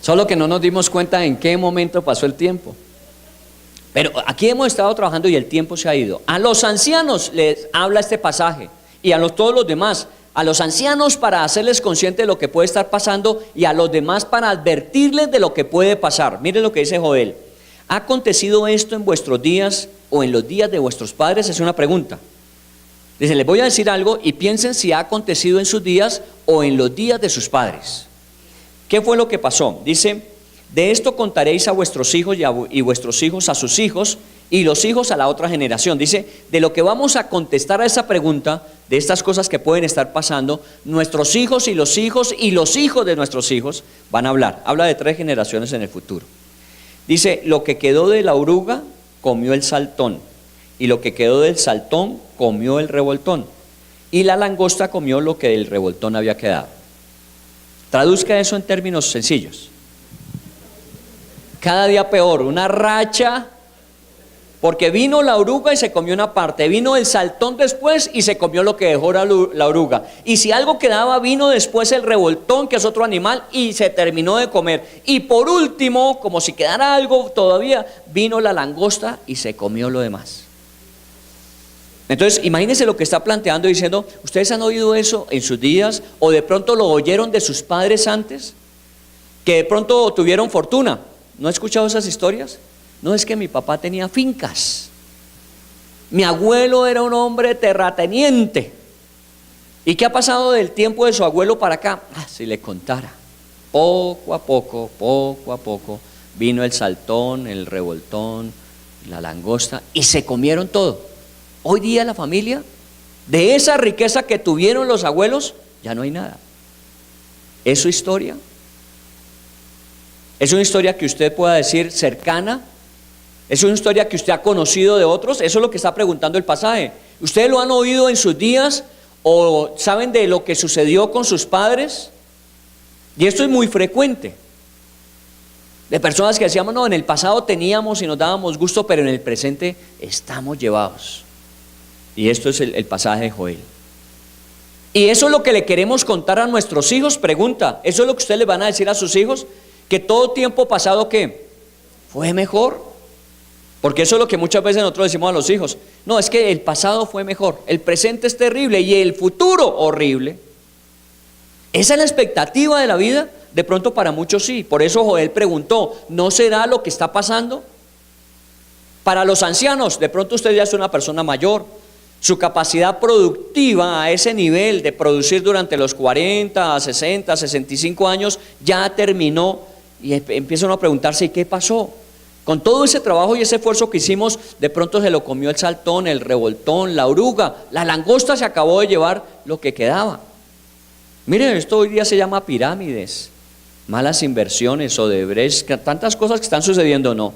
Solo que no nos dimos cuenta en qué momento pasó el tiempo. Pero aquí hemos estado trabajando y el tiempo se ha ido. A los ancianos les habla este pasaje y a todos los demás. A los ancianos para hacerles conscientes de lo que puede estar pasando y a los demás para advertirles de lo que puede pasar. Miren lo que dice Joel. ¿Ha acontecido esto en vuestros días o en los días de vuestros padres? Es una pregunta. Dice, les voy a decir algo y piensen si ha acontecido en sus días o en los días de sus padres. ¿Qué fue lo que pasó? Dice, de esto contaréis a vuestros hijos y vuestros hijos a sus hijos y los hijos a la otra generación. Dice, de lo que vamos a contestar a esa pregunta, de estas cosas que pueden estar pasando, nuestros hijos y los hijos de nuestros hijos van a hablar. Habla de 3 generaciones en el futuro. Dice, lo que quedó de la oruga comió el saltón, y lo que quedó del saltón comió el revoltón, y la langosta comió lo que del revoltón había quedado. Traduzca eso en términos sencillos. Cada día peor, una racha, porque vino la oruga y se comió una parte, vino el saltón después y se comió lo que dejó la oruga, y si algo quedaba vino después el revoltón, que es otro animal, y se terminó de comer, y por último, como si quedara algo todavía, vino la langosta y se comió lo demás. Entonces imagínense lo que está planteando diciendo, ¿ustedes han oído eso en sus días o de pronto lo oyeron de sus padres antes? Que de pronto tuvieron fortuna. ¿No he escuchado esas historias? No, es que mi papá tenía fincas, mi abuelo era un hombre terrateniente. ¿Y qué ha pasado del tiempo de su abuelo para acá? Si le contara. Poco a poco vino el saltón, el revoltón, la langosta y se comieron todo. Hoy día la familia, de esa riqueza que tuvieron los abuelos, ya no hay nada. ¿Es su historia? ¿Es una historia que usted pueda decir cercana? ¿Es una historia que usted ha conocido de otros? Eso es lo que está preguntando el pasaje. ¿Ustedes lo han oído en sus días o saben de lo que sucedió con sus padres? Y esto es muy frecuente. De personas que decíamos, no, en el pasado teníamos y nos dábamos gusto, pero en el presente estamos llevados. Y esto es el pasaje de Joel. Y eso es lo que le queremos contar a nuestros hijos. Pregunta, ¿eso es lo que ustedes le van a decir a sus hijos? Que todo tiempo pasado, ¿qué? ¿Fue mejor? Porque eso es lo que muchas veces nosotros decimos a los hijos. No, es que el pasado fue mejor, el presente es terrible y el futuro horrible. ¿Esa es la expectativa de la vida? De pronto para muchos sí. Por eso Joel preguntó, ¿no será lo que está pasando? Para los ancianos, de pronto usted ya es una persona mayor. Su capacidad productiva a ese nivel de producir durante los 40, 60, 65 años ya terminó y empieza uno a preguntarse, ¿y qué pasó? Con todo ese trabajo y ese esfuerzo que hicimos, de pronto se lo comió el saltón, el revoltón, la oruga, la langosta se acabó de llevar lo que quedaba. Miren, esto hoy día se llama pirámides, malas inversiones, Odebrecht, tantas cosas que están sucediendo, no.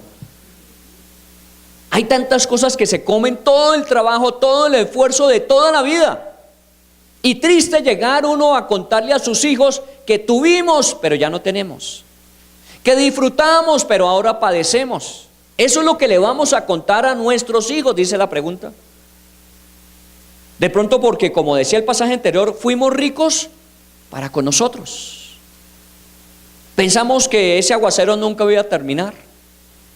Hay tantas cosas que se comen todo el trabajo, todo el esfuerzo de toda la vida. Y triste llegar uno a contarle a sus hijos que tuvimos, pero ya no tenemos. Que disfrutamos, pero ahora padecemos. Eso es lo que le vamos a contar a nuestros hijos, dice la pregunta. De pronto porque, como decía el pasaje anterior, fuimos ricos para con nosotros. Pensamos que ese aguacero nunca iba a terminar,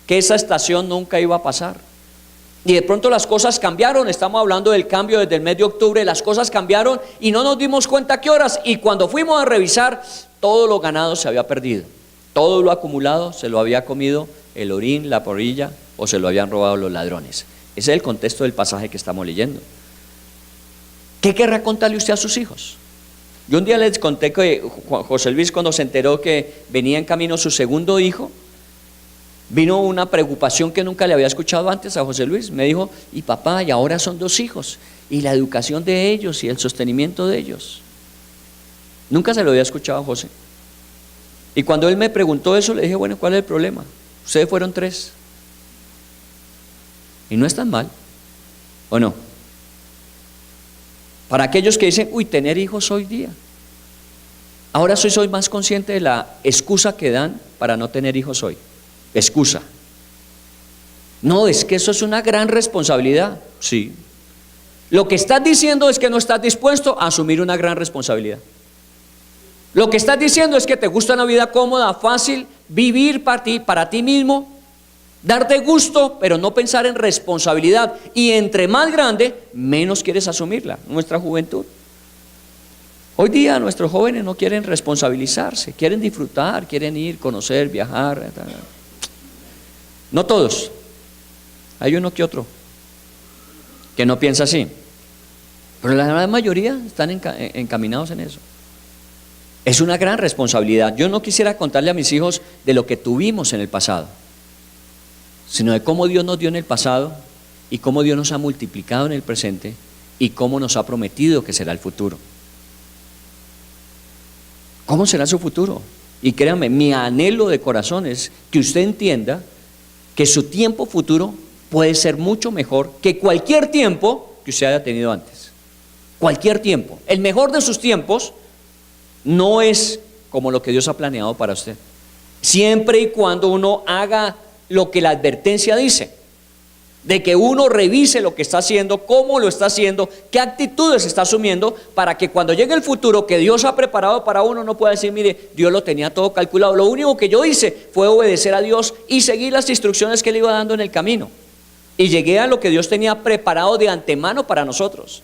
que esa estación nunca iba a pasar. Y de pronto las cosas cambiaron. Estamos hablando del cambio desde el mes de octubre. Las cosas cambiaron y no nos dimos cuenta a qué horas. Y cuando fuimos a revisar, todo lo ganado se había perdido. Todo lo acumulado se lo había comido el orín, la polilla, o se lo habían robado los ladrones. Ese es el contexto del pasaje que estamos leyendo. ¿Qué querrá contarle usted a sus hijos? Yo un día les conté que José Luis, cuando se enteró que venía en camino su segundo hijo, vino una preocupación que nunca le había escuchado antes a José Luis. Me dijo, y papá, y ahora son 2 hijos, y la educación de ellos y el sostenimiento de ellos. Nunca se lo había escuchado a José. Y cuando él me preguntó eso, le dije, bueno, ¿cuál es el problema? Ustedes fueron 3. Y no es tan mal, ¿o no? Para aquellos que dicen, uy, tener hijos hoy día. Ahora soy más consciente de la excusa que dan para no tener hijos hoy. Excusa. No, es que eso es una gran responsabilidad. Sí. Lo que estás diciendo es que no estás dispuesto a asumir una gran responsabilidad. Lo que estás diciendo es que te gusta una vida cómoda, fácil, vivir para ti mismo, darte gusto, pero no pensar en responsabilidad. Y entre más grande, menos quieres asumirla. Nuestra juventud. Hoy día nuestros jóvenes no quieren responsabilizarse, quieren disfrutar, quieren ir, conocer, viajar. No todos. Hay uno que otro que no piensa así. Pero la gran mayoría están encaminados en eso. Es una gran responsabilidad. Yo no quisiera contarle a mis hijos de lo que tuvimos en el pasado, sino de cómo Dios nos dio en el pasado y cómo Dios nos ha multiplicado en el presente y cómo nos ha prometido que será el futuro. ¿Cómo será su futuro? Y créanme, mi anhelo de corazón es que usted entienda que su tiempo futuro puede ser mucho mejor que cualquier tiempo que usted haya tenido antes. Cualquier tiempo. El mejor de sus tiempos no es como lo que Dios ha planeado para usted. Siempre y cuando uno haga lo que la advertencia dice, de que uno revise lo que está haciendo, cómo lo está haciendo, qué actitudes está asumiendo, para que cuando llegue el futuro que Dios ha preparado para uno, no pueda decir, mire, Dios lo tenía todo calculado. Lo único que yo hice fue obedecer a Dios y seguir las instrucciones que Él iba dando en el camino. Y llegué a lo que Dios tenía preparado de antemano para nosotros.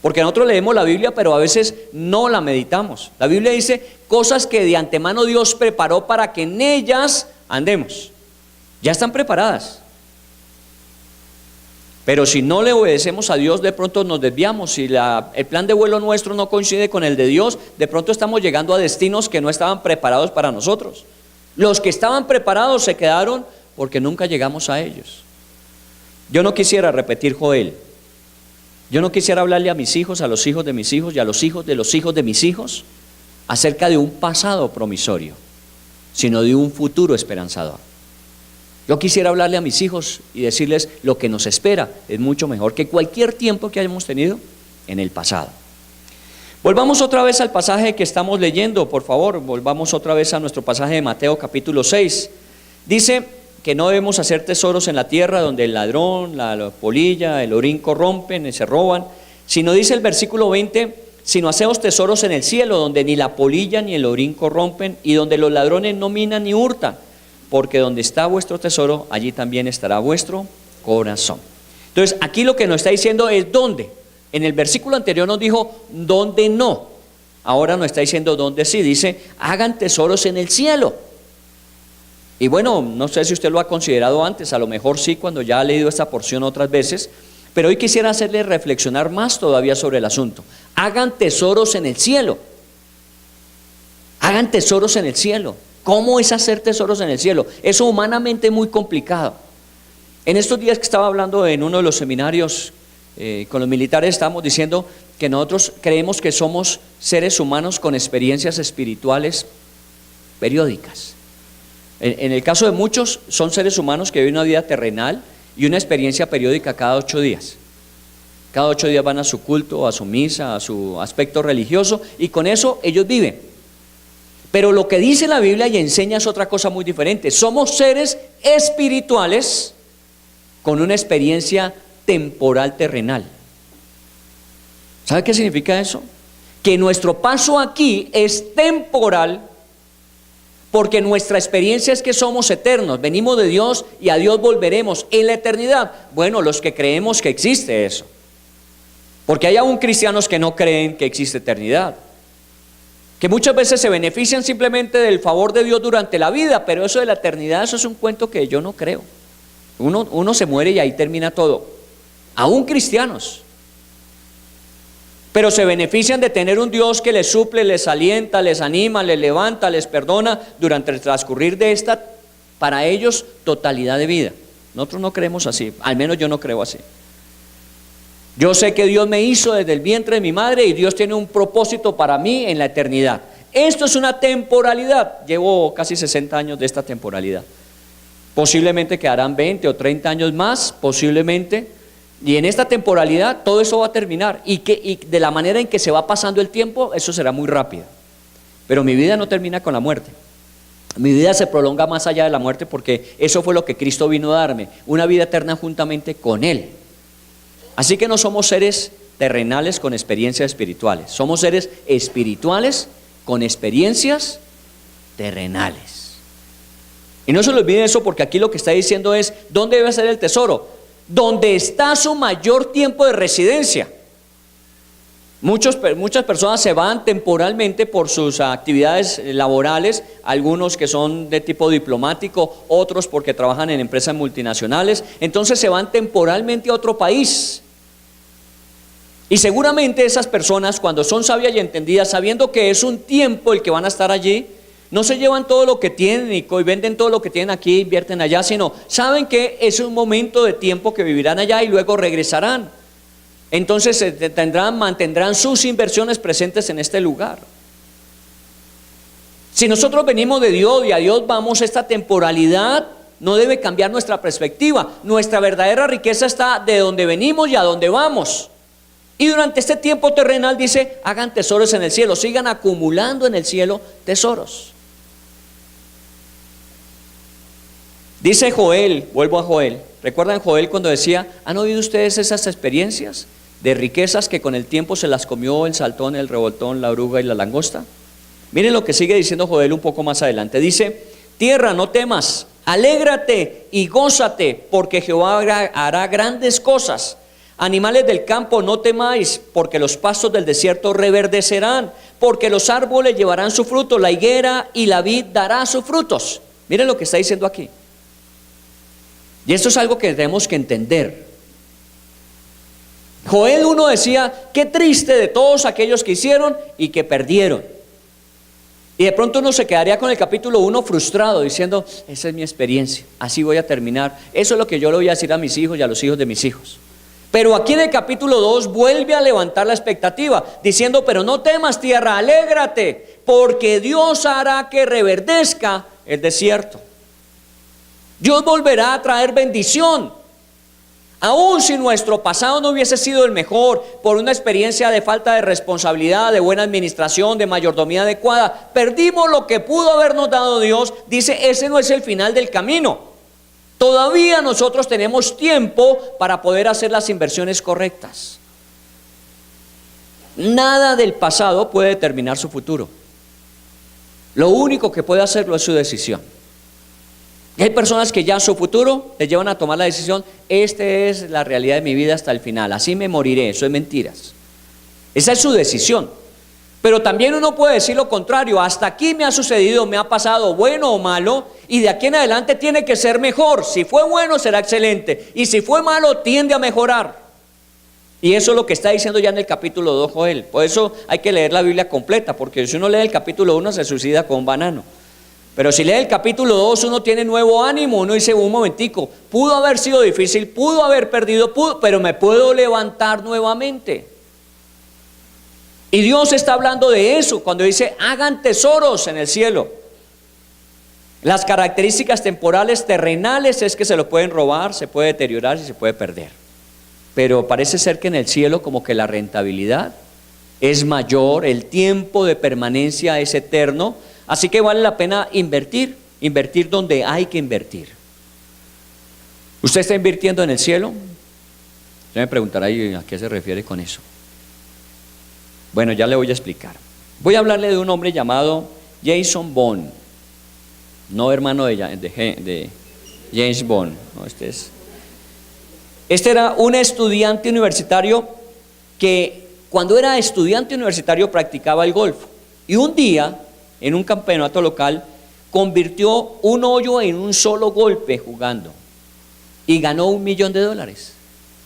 Porque nosotros leemos la Biblia, pero a veces no la meditamos. La Biblia dice cosas que de antemano Dios preparó para que en ellas andemos. Ya están preparadas. Pero si no le obedecemos a Dios, de pronto nos desviamos. Si el plan de vuelo nuestro no coincide con el de Dios, de pronto estamos llegando a destinos que no estaban preparados para nosotros. Los que estaban preparados se quedaron porque nunca llegamos a ellos. Yo no quisiera repetir Joel. Yo no quisiera hablarle a mis hijos, a los hijos de mis hijos y a los hijos de mis hijos acerca de un pasado promisorio, sino de un futuro esperanzador. Yo quisiera hablarle a mis hijos y decirles lo que nos espera es mucho mejor que cualquier tiempo que hayamos tenido en el pasado. Volvamos otra vez al pasaje que estamos leyendo, por favor, volvamos otra vez a nuestro pasaje de Mateo capítulo 6. Dice que no debemos hacer tesoros en la tierra donde el ladrón, la polilla, el orín corrompen y se roban, sino dice el versículo 20, sino hacemos tesoros en el cielo donde ni la polilla ni el orín corrompen y donde los ladrones no minan ni hurtan, porque donde está vuestro tesoro, allí también estará vuestro corazón. Entonces aquí lo que nos está diciendo es dónde. En el versículo anterior nos dijo dónde no, ahora nos está diciendo dónde sí. Dice hagan tesoros en el cielo. Y bueno, no sé si usted lo ha considerado antes, a lo mejor sí, cuando ya ha leído esta porción otras veces, pero hoy quisiera hacerle reflexionar más todavía sobre el asunto. Hagan tesoros en el cielo. Hagan tesoros en el cielo. ¿Cómo es hacer tesoros en el cielo? Eso humanamente es muy complicado. En estos días que estaba hablando en uno de los seminarios con los militares, estábamos diciendo que nosotros creemos que somos seres humanos con experiencias espirituales periódicas. En el caso de muchos son seres humanos que viven una vida terrenal y una experiencia periódica cada 8 días. Cada 8 días van a su culto, a su misa, a su aspecto religioso y con eso ellos viven. Pero lo que dice la Biblia y enseña es otra cosa muy diferente. Somos seres espirituales con una experiencia temporal terrenal. ¿Sabe qué significa eso? Que nuestro paso aquí es temporal, porque nuestra experiencia es que somos eternos, venimos de Dios y a Dios volveremos en la eternidad. Bueno, los que creemos que existe eso, porque hay aún cristianos que no creen que existe eternidad, que muchas veces se benefician simplemente del favor de Dios durante la vida, pero eso de la eternidad, eso es un cuento que yo no creo. Uno se muere y ahí termina todo, aún cristianos. Pero se benefician de tener un Dios que les suple, les alienta, les anima, les levanta, les perdona durante el transcurrir de esta, para ellos, totalidad de vida. Nosotros no creemos así, al menos yo no creo así. Yo sé que Dios me hizo desde el vientre de mi madre y Dios tiene un propósito para mí en la eternidad. Esto es una temporalidad. Llevo casi 60 años de esta temporalidad. Posiblemente quedarán 20 o 30 años más, posiblemente. Y en esta temporalidad todo eso va a terminar, y de la manera en que se va pasando el tiempo, eso será muy rápido. Pero mi vida no termina con la muerte. Mi vida se prolonga más allá de la muerte, porque eso fue lo que Cristo vino a darme, una vida eterna juntamente con Él. Así que no somos seres terrenales con experiencias espirituales, somos seres espirituales con experiencias terrenales. Y no se le olvide eso, porque aquí lo que está diciendo es, ¿dónde debe ser el tesoro? Donde está su mayor tiempo de residencia. Muchas personas se van temporalmente por sus actividades laborales, algunos que son de tipo diplomático, otros porque trabajan en empresas multinacionales, entonces se van temporalmente a otro país. Y seguramente esas personas, cuando son sabias y entendidas, sabiendo que es un tiempo el que van a estar allí, no se llevan todo lo que tienen y venden todo lo que tienen aquí, invierten allá, sino saben que es un momento de tiempo que vivirán allá y luego regresarán. Entonces mantendrán sus inversiones presentes en este lugar. Si nosotros venimos de Dios y a Dios vamos, esta temporalidad no debe cambiar nuestra perspectiva. Nuestra verdadera riqueza está de donde venimos y a donde vamos. Y durante este tiempo terrenal dice, hagan tesoros en el cielo, sigan acumulando en el cielo tesoros. Dice Joel, vuelvo a Joel, ¿recuerdan Joel cuando decía, han oído ustedes esas experiencias de riquezas que con el tiempo se las comió el saltón, el revoltón, la oruga y la langosta? Miren lo que sigue diciendo Joel un poco más adelante, dice, tierra, no temas, alégrate y gózate, porque Jehová hará grandes cosas. Animales del campo, no temáis, porque los pastos del desierto reverdecerán, porque los árboles llevarán su fruto, la higuera y la vid dará sus frutos. Miren lo que está diciendo aquí. Y esto es algo que tenemos que entender. Joel 1 decía, qué triste de todos aquellos que hicieron y que perdieron. Y de pronto uno se quedaría con el capítulo 1 frustrado, diciendo, esa es mi experiencia, así voy a terminar. Eso es lo que yo le voy a decir a mis hijos y a los hijos de mis hijos. Pero aquí en el capítulo 2 vuelve a levantar la expectativa, diciendo, pero no temas tierra, alégrate, porque Dios hará que reverdezca el desierto. Dios volverá a traer bendición. Aun si nuestro pasado no hubiese sido el mejor, por una experiencia de falta de responsabilidad, de buena administración, de mayordomía adecuada, perdimos lo que pudo habernos dado Dios. Dice, ese no es el final del camino. Todavía nosotros tenemos tiempo para poder hacer las inversiones correctas. Nada del pasado puede determinar su futuro. Lo único que puede hacerlo es su decisión. Y hay personas que ya su futuro les llevan a tomar la decisión, esta es la realidad de mi vida hasta el final, así me moriré. Eso es mentiras. Esa es su decisión. Pero también uno puede decir lo contrario, hasta aquí me ha sucedido, me ha pasado bueno o malo, y de aquí en adelante tiene que ser mejor. Si fue bueno será excelente, y si fue malo tiende a mejorar. Y eso es lo que está diciendo ya en el capítulo 2 Joel. Por eso hay que leer la Biblia completa, porque si uno lee el capítulo 1 se suicida con un banano. Pero si lee el capítulo 2 uno tiene nuevo ánimo, uno dice, un momentico, pudo haber sido difícil, pudo haber perdido, pero me puedo levantar nuevamente. Y Dios está hablando de eso cuando dice, hagan tesoros en el cielo. Las características temporales terrenales es que se lo pueden robar, se puede deteriorar y se puede perder. Pero parece ser que en el cielo como que la rentabilidad es mayor, el tiempo de permanencia es eterno. Así que vale la pena invertir donde hay que invertir. ¿Usted está invirtiendo en el cielo? Usted me preguntará, ¿a qué se refiere con eso? Bueno, ya le voy a explicar. Voy a hablarle de un hombre llamado Jason Bourne, no hermano de James Bond, no, este era un estudiante universitario que cuando era estudiante universitario practicaba el golf, y un día en un campeonato local convirtió un hoyo en un solo golpe jugando y ganó $1 millón.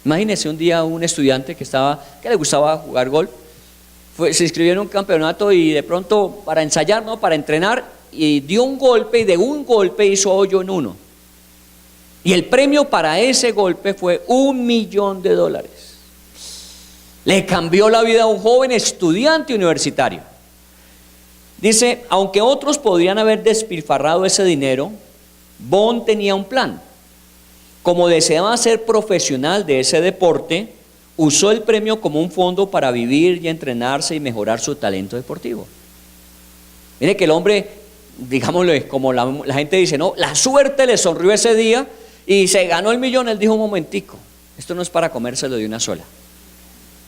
Imagínense un día un estudiante que le gustaba jugar golf, se inscribió en un campeonato y de pronto para ensayar, ¿no? Para entrenar, y dio un golpe y de un golpe hizo hoyo en uno. Y el premio para ese golpe fue $1 millón. Le cambió la vida a un joven estudiante universitario. Dice, aunque otros podrían haber despilfarrado ese dinero, Bond tenía un plan. Como deseaba ser profesional de ese deporte, usó el premio como un fondo para vivir y entrenarse y mejorar su talento deportivo. Mire que el hombre, digámoslo, como la gente dice, no, la suerte le sonrió ese día y se ganó $1 millón. Él dijo, un momentico, esto no es para comérselo de una sola.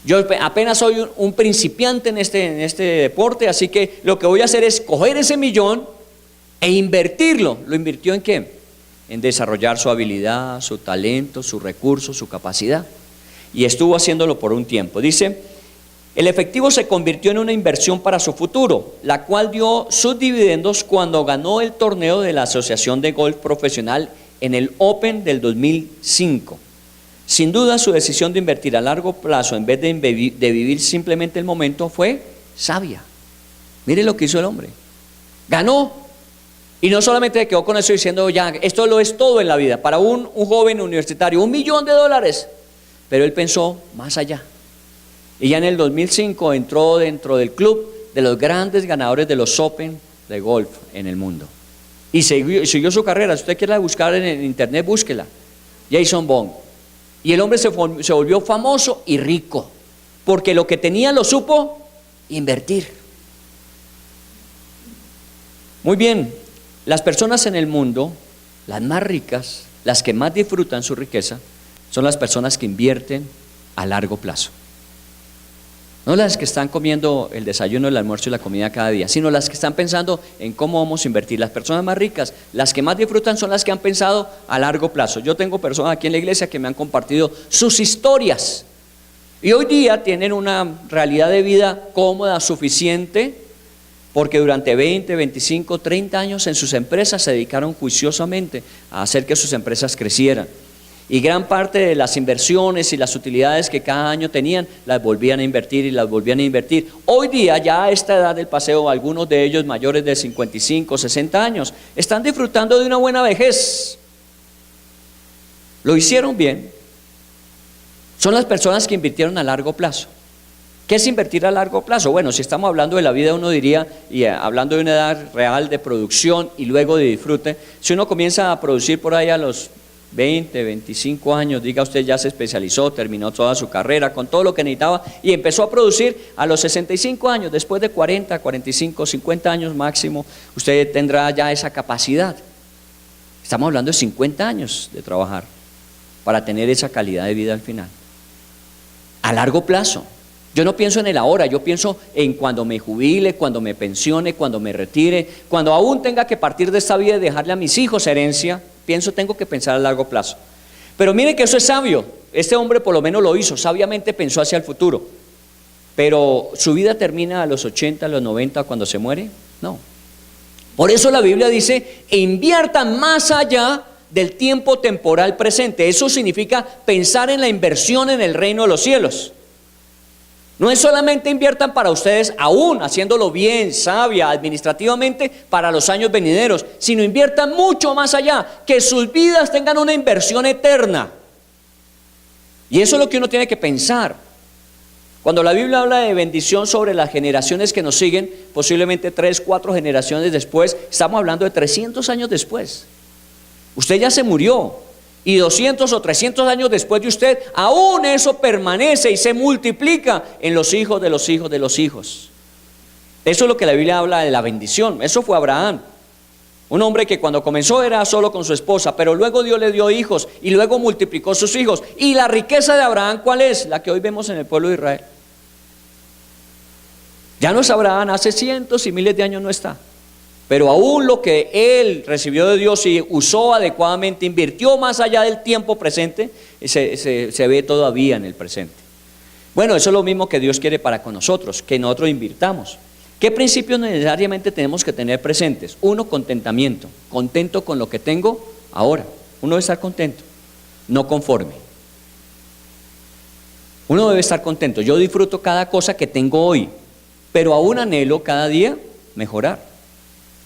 Yo apenas soy un principiante en este deporte, así que lo que voy a hacer es coger ese $1 millón e invertirlo. ¿Lo invirtió en qué? En desarrollar su habilidad, su talento, sus recursos, su capacidad. Y estuvo haciéndolo por un tiempo. Dice, el efectivo se convirtió en una inversión para su futuro, la cual dio sus dividendos cuando ganó el torneo de la Asociación de Golf Profesional en el Open del 2005. Sin duda, su decisión de invertir a largo plazo en vez de vivir simplemente el momento fue sabia. Mire lo que hizo el hombre. Ganó. Y no solamente quedó con eso diciendo, ya, esto lo es todo en la vida. Para un joven universitario, $1 millón. Pero él pensó más allá. Y ya en el 2005 entró dentro del club de los grandes ganadores de los Open de golf en el mundo. Y siguió su carrera. Si usted quiere buscar en internet, búsquela. Jason Bond. Y el hombre se volvió famoso y rico, porque lo que tenía lo supo invertir. Muy bien, las personas en el mundo, las más ricas, las que más disfrutan su riqueza, son las personas que invierten a largo plazo. No las que están comiendo el desayuno, el almuerzo y la comida cada día, sino las que están pensando en cómo vamos a invertir. Las personas más ricas, las que más disfrutan, son las que han pensado a largo plazo. Yo tengo personas aquí en la iglesia que me han compartido sus historias y hoy día tienen una realidad de vida cómoda, suficiente, porque durante 20, 25, 30 años en sus empresas se dedicaron juiciosamente a hacer que sus empresas crecieran. Y gran parte de las inversiones y las utilidades que cada año tenían, las volvían a invertir y las volvían a invertir. Hoy día, ya a esta edad del paseo, algunos de ellos mayores de 55, 60 años, están disfrutando de una buena vejez. Lo hicieron bien. Son las personas que invirtieron a largo plazo. ¿Qué es invertir a largo plazo? Bueno, si estamos hablando de la vida, uno diría, y hablando de una edad real de producción y luego de disfrute, si uno comienza a producir por ahí a los 20, 25 años, diga usted ya se especializó, terminó toda su carrera con todo lo que necesitaba y empezó a producir a los 65 años, después de 40, 45, 50 años máximo, usted tendrá ya esa capacidad. Estamos hablando de 50 años de trabajar para tener esa calidad de vida al final. A largo plazo. Yo no pienso en el ahora, yo pienso en cuando me jubile, cuando me pensione, cuando me retire, cuando aún tenga que partir de esta vida y dejarle a mis hijos herencia. Tengo que pensar a largo plazo. Pero mire que eso es sabio. Este hombre por lo menos lo hizo, sabiamente pensó hacia el futuro. Pero ¿su vida termina a los 80, a los 90 cuando se muere? No. Por eso la Biblia dice, inviertan más allá del tiempo temporal presente. Eso significa pensar en la inversión en el reino de los cielos. No es solamente inviertan para ustedes, aún haciéndolo bien, sabia, administrativamente, para los años venideros, sino inviertan mucho más allá, que sus vidas tengan una inversión eterna. Y eso es lo que uno tiene que pensar. Cuando la Biblia habla de bendición sobre las generaciones que nos siguen, posiblemente 3, 4 generaciones después, estamos hablando de 300 años después. Usted ya se murió. Y 200 o 300 años después de usted, aún eso permanece y se multiplica en los hijos de los hijos de los hijos. Eso es lo que la Biblia habla de la bendición. Eso fue Abraham, un hombre que cuando comenzó era solo con su esposa, pero luego Dios le dio hijos y luego multiplicó sus hijos. Y la riqueza de Abraham, ¿cuál es? La que hoy vemos en el pueblo de Israel. Ya no es Abraham, hace cientos y miles de años no está. Pero aún lo que él recibió de Dios y usó adecuadamente, invirtió más allá del tiempo presente, se ve todavía en el presente. Bueno, eso es lo mismo que Dios quiere para con nosotros, que nosotros invirtamos. ¿Qué principios necesariamente tenemos que tener presentes? Uno, contentamiento, contento con lo que tengo ahora. Uno debe estar contento, no conforme. Uno debe estar contento. Yo disfruto cada cosa que tengo hoy, pero aún anhelo cada día mejorar,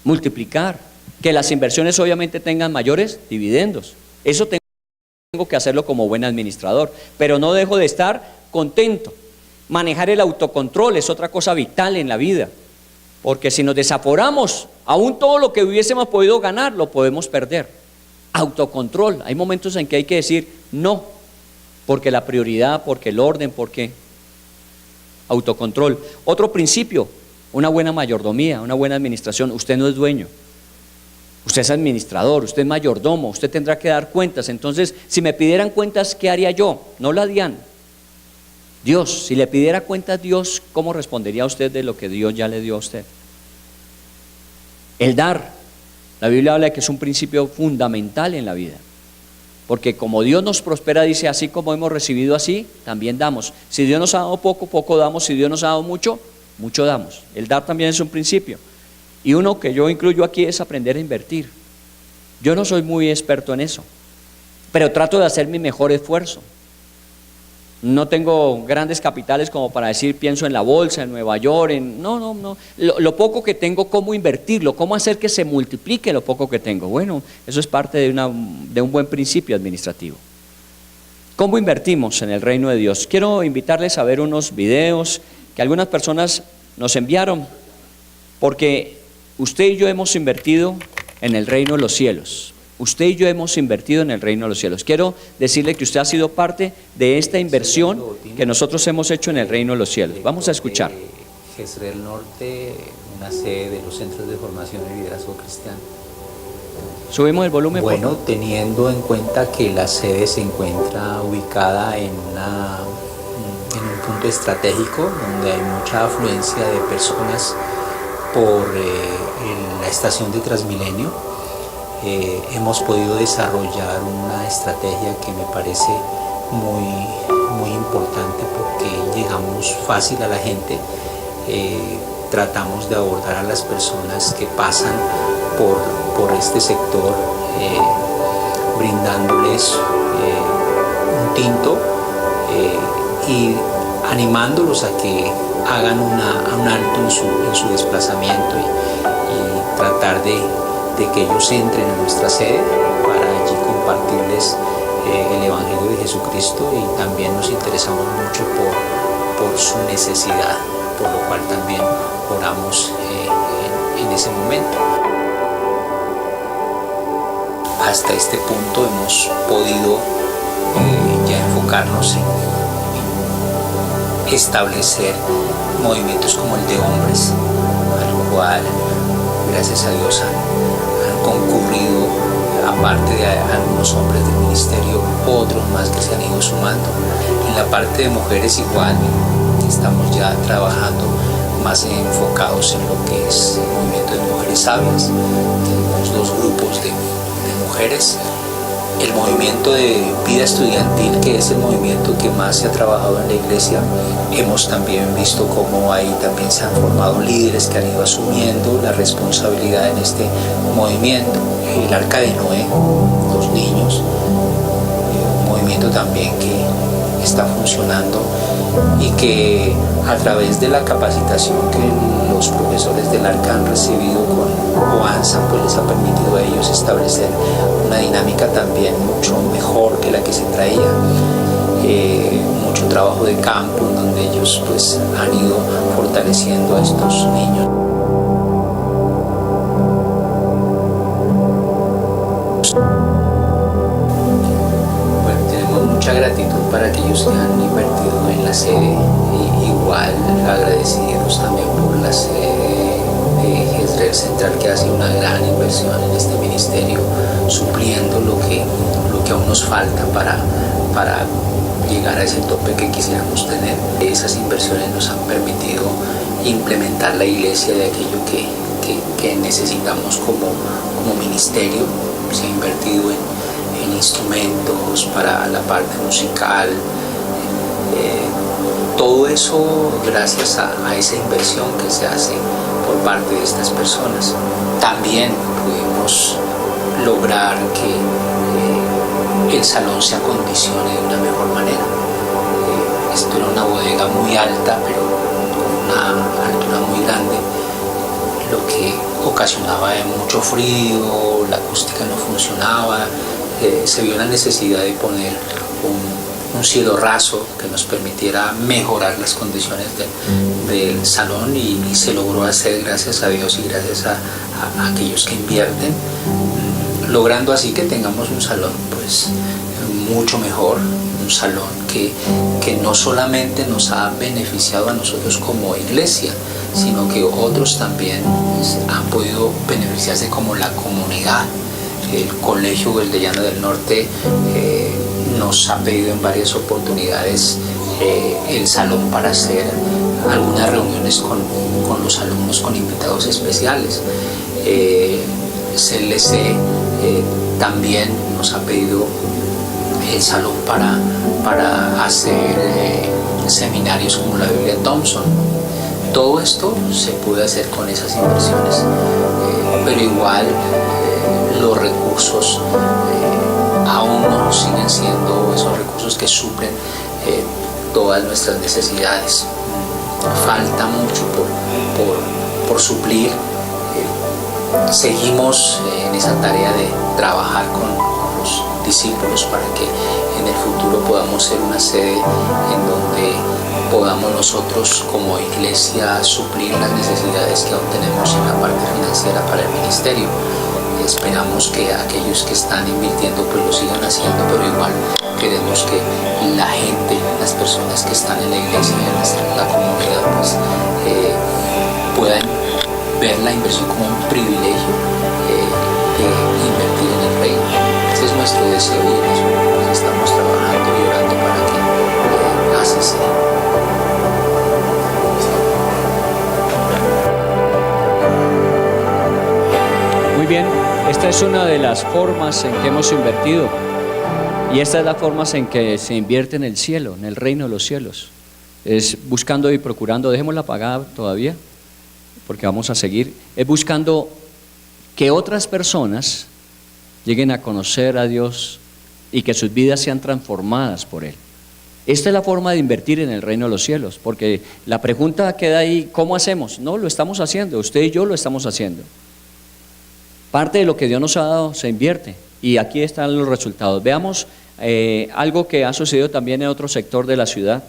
multiplicar, que las inversiones obviamente tengan mayores dividendos. Eso tengo que hacerlo como buen administrador, pero no dejo de estar contento. Manejar el autocontrol es otra cosa vital en la vida, porque si nos desaforamos, aún todo lo que hubiésemos podido ganar, lo podemos perder. Autocontrol, hay momentos en que hay que decir no, porque la prioridad, porque el orden, porque autocontrol. Otro principio, una buena mayordomía, una buena administración. Usted no es dueño, usted es administrador, usted es mayordomo, usted tendrá que dar cuentas. Entonces, si me pidieran cuentas, ¿qué haría yo? No la harían. Dios, si le pidiera cuentas Dios, ¿cómo respondería a usted de lo que Dios ya le dio a usted? El dar, la Biblia habla de que es un principio fundamental en la vida, porque como Dios nos prospera, dice, así como hemos recibido, así también damos. Si Dios nos ha dado poco, poco damos. Si Dios nos ha dado mucho, mucho damos. El dar también es un principio, y uno que yo incluyo aquí es aprender a invertir. Yo no soy muy experto en eso, pero trato de hacer mi mejor esfuerzo. No tengo grandes capitales como para decir pienso en la bolsa, en Nueva York, no. Lo poco que tengo, ¿cómo invertirlo? ¿Cómo hacer que se multiplique lo poco que tengo? Bueno, eso es parte de un buen principio administrativo. ¿Cómo invertimos en el reino de Dios? Quiero invitarles a ver unos videos que algunas personas nos enviaron, porque usted y yo hemos invertido en el reino de los cielos. Usted y yo hemos invertido en el reino de los cielos. Quiero decirle que usted ha sido parte de esta inversión que nosotros hemos hecho en el reino de los cielos. Vamos a escuchar. Jezreel Norte, una sede de los centros de formación y liderazgo cristiano. Subimos el volumen. Bueno, teniendo en cuenta que la sede se encuentra ubicada en un punto estratégico donde hay mucha afluencia de personas por la estación de Transmilenio, hemos podido desarrollar una estrategia que me parece muy importante, porque llegamos fácil a la gente. Tratamos de abordar a las personas que pasan por este sector, brindándoles un tinto y animándolos a que hagan un alto en su desplazamiento y tratar de que ellos entren a nuestra sede para allí compartirles el Evangelio de Jesucristo, y también nos interesamos mucho por su necesidad, por lo cual también oramos en ese momento. Hasta este punto hemos podido ya enfocarnos en establecer movimientos como el de hombres, al cual gracias a Dios han concurrido, aparte de algunos hombres del ministerio, otros más que se han ido sumando. En la parte de mujeres igual, estamos ya trabajando más enfocados en lo que es el movimiento de mujeres sabias. Tenemos dos grupos de mujeres. El movimiento de vida estudiantil, que es el movimiento que más se ha trabajado en la iglesia, hemos también visto cómo ahí también se han formado líderes que han ido asumiendo la responsabilidad en este movimiento. El Arca de Noé, los niños, un movimiento también que está funcionando y que a través de la capacitación que los profesores del Arca han recibido con OANSA, pues les ha permitido a ellos establecer una dinámica también mucho mejor que la que se traía. Mucho trabajo de campo en donde ellos pues han ido fortaleciendo a estos niños. Bueno, tenemos mucha gratitud para aquellos que han invertido en la sede, y igual agradecidos también por la sede de Jezreel Central, que hace una gran inversión en este ministerio, supliendo lo que aún nos falta para llegar a ese tope que quisiéramos tener. Esas inversiones nos han permitido implementar la iglesia de aquello que necesitamos como ministerio. Se ha invertido en instrumentos para la parte musical. Todo eso gracias a esa inversión que se hace por parte de estas personas. También pudimos lograr que el salón se acondicione de una mejor manera. Esto era una bodega muy alta, pero con una altura muy grande, lo que ocasionaba mucho frío, la acústica no funcionaba. Se vio la necesidad de poner un cielo raso que nos permitiera mejorar las condiciones del salón, y se logró hacer, gracias a Dios y gracias a aquellos que invierten, logrando así que tengamos un salón pues mucho mejor, un salón que no solamente nos ha beneficiado a nosotros como iglesia, sino que otros también pues, han podido beneficiarse como la comunidad. El Colegio Gueldellano del Norte nos ha pedido en varias oportunidades el salón para hacer algunas reuniones con los alumnos, con invitados especiales. CLC también nos ha pedido el salón para hacer seminarios como la Biblia Thompson. Todo esto se puede hacer con esas inversiones, pero igual los recursos aún no siguen siendo esos recursos que suplen todas nuestras necesidades. Falta mucho por suplir. Seguimos en esa tarea de trabajar con los discípulos para que en el futuro podamos ser una sede en donde podamos nosotros como iglesia suplir las necesidades que aún tenemos en la parte financiera para el ministerio. Esperamos que aquellos que están invirtiendo pues lo sigan haciendo, pero igual queremos que la gente, las personas que están en la iglesia y en la comunidad pues puedan ver la inversión como un privilegio de invertir en el reino. Ese es nuestro deseo y en eso pues estamos trabajando y orando para que así sea. Muy bien, esta es una de las formas en que hemos invertido, y esta es la forma en que se invierte en el cielo, en el reino de los cielos. Es buscando y procurando, dejémosla apagada todavía, porque vamos a seguir, es buscando que otras personas lleguen a conocer a Dios y que sus vidas sean transformadas por Él. Esta es la forma de invertir en el reino de los cielos, porque la pregunta queda ahí, ¿cómo hacemos? No, lo estamos haciendo, usted y yo lo estamos haciendo. Parte de lo que Dios nos ha dado se invierte, y aquí están los resultados. Veamos algo que ha sucedido también en otro sector de la ciudad.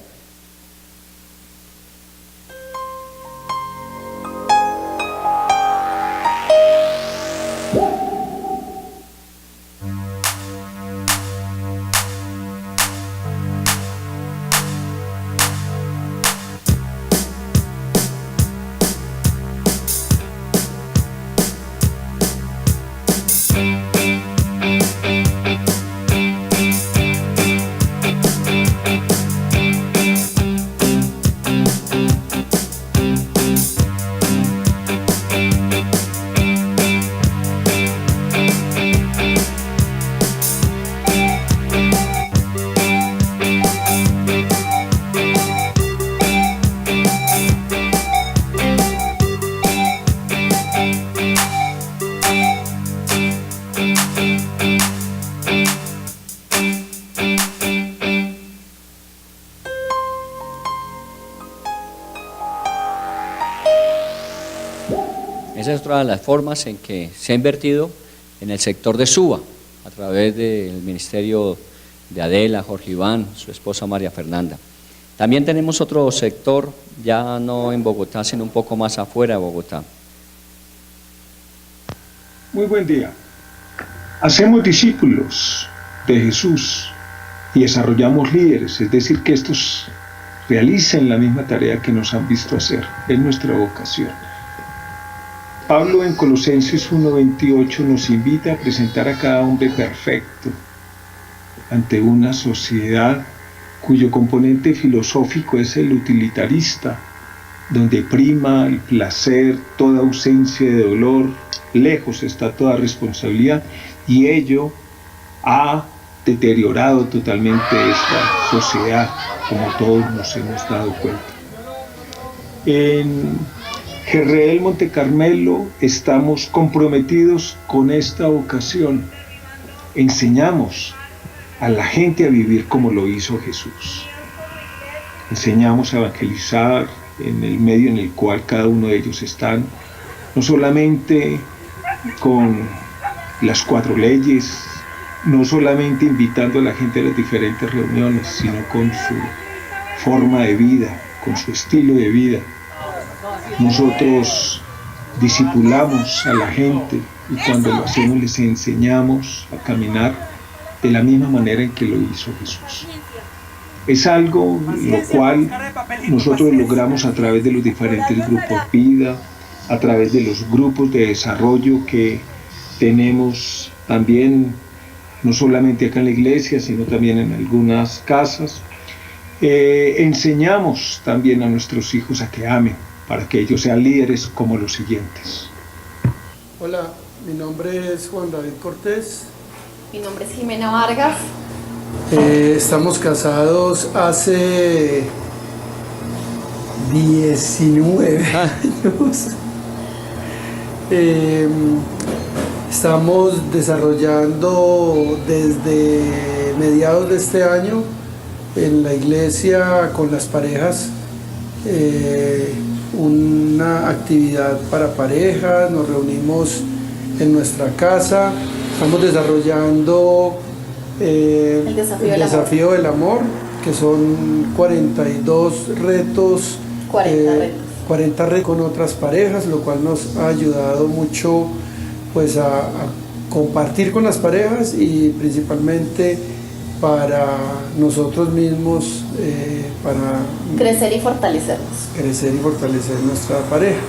Esa es otra de las formas en que se ha invertido en el sector de Suba, a través del ministerio de Adela, Jorge Iván, su esposa María Fernanda. También tenemos otro sector, ya no en Bogotá, sino un poco más afuera de Bogotá. Muy buen día. Hacemos discípulos de Jesús y desarrollamos líderes, es decir, que estos realicen la misma tarea que nos han visto hacer. Es nuestra vocación. Pablo en Colosenses 1:28 nos invita a presentar a cada hombre perfecto ante una sociedad cuyo componente filosófico es el utilitarista, donde prima el placer, toda ausencia de dolor, lejos está toda responsabilidad, y ello ha deteriorado totalmente esta sociedad, como todos nos hemos dado cuenta. En Jerreel Monte Carmelo estamos comprometidos con esta vocación. Enseñamos a la gente a vivir como lo hizo Jesús. Enseñamos a evangelizar en el medio en el cual cada uno de ellos están, no solamente con las 4 leyes, no solamente invitando a la gente a las diferentes reuniones, sino con su forma de vida, con su estilo de vida. Nosotros discipulamos a la gente y cuando lo hacemos les enseñamos a caminar de la misma manera en que lo hizo Jesús. Es algo lo cual nosotros logramos a través de los diferentes grupos vida, a través de los grupos de desarrollo que tenemos también, no solamente acá en la iglesia, sino también en algunas casas. Enseñamos también a nuestros hijos a que amen, para que ellos sean líderes como los siguientes. Hola, mi nombre es Juan David Cortés. Mi nombre es Jimena Vargas. Estamos casados hace 19 años. Estamos desarrollando desde mediados de este año en la iglesia con las parejas una actividad para parejas. Nos reunimos en nuestra casa. Estamos desarrollando el desafío del amor, que son 42 retos, 40 retos con otras parejas, lo cual nos ha ayudado mucho pues a compartir con las parejas y principalmente para nosotros mismos, para crecer y fortalecernos. Crecer y fortalecer nuestra pareja.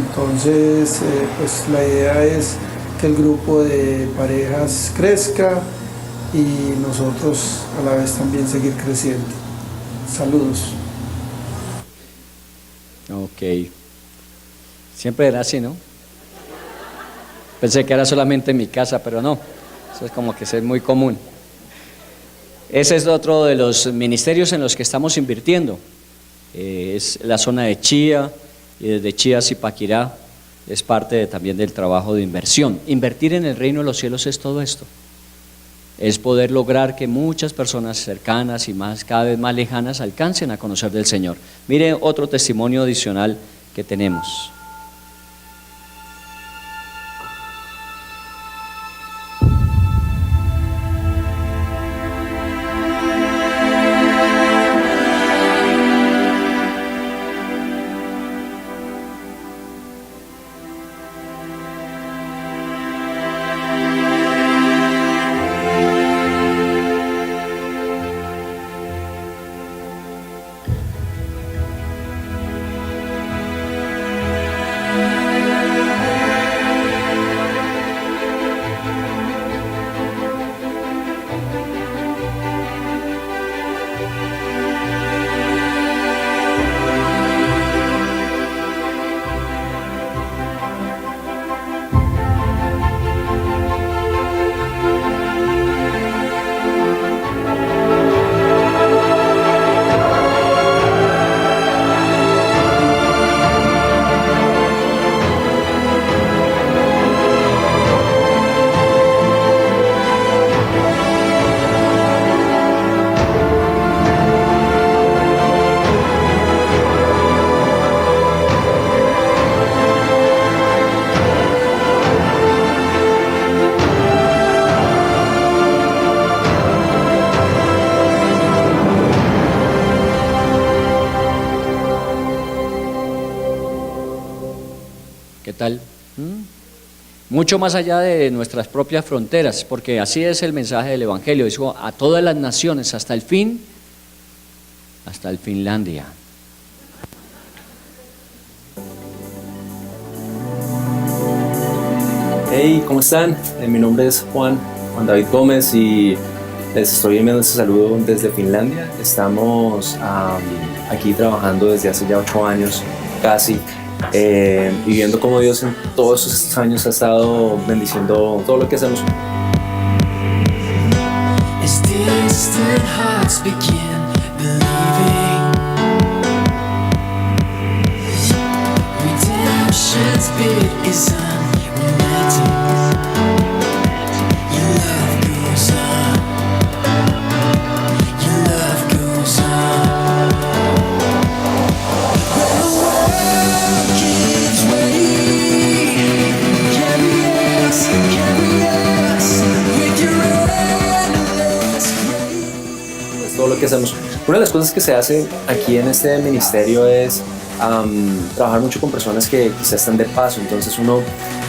Entonces, pues la idea es que el grupo de parejas crezca y nosotros a la vez también seguir creciendo. Saludos. Ok. Siempre era así, ¿no? Pensé que era solamente en mi casa, pero no. Eso es como que es muy común. Ese es otro de los ministerios en los que estamos invirtiendo. Es la zona de Chía, y desde Chía a Zipaquirá es parte también del trabajo de inversión. Invertir en el reino de los cielos es todo esto. Es poder lograr que muchas personas cercanas y cada vez más lejanas alcancen a conocer del Señor. Mire otro testimonio adicional que tenemos. Tal. Mucho más allá de nuestras propias fronteras, porque así es el mensaje del Evangelio, dijo a todas las naciones, hasta el fin, hasta el Finlandia. Hey, ¿cómo están? Mi nombre es Juan David Gómez y Les estoy enviando este saludo desde Finlandia. Estamos aquí trabajando desde hace ya 8 años casi, y viendo cómo Dios en todos estos años ha estado bendiciendo todo lo que hacemos. Todo lo que hacemos. Una de las cosas que se hace aquí en este ministerio es trabajar mucho con personas que quizás están de paso, entonces uno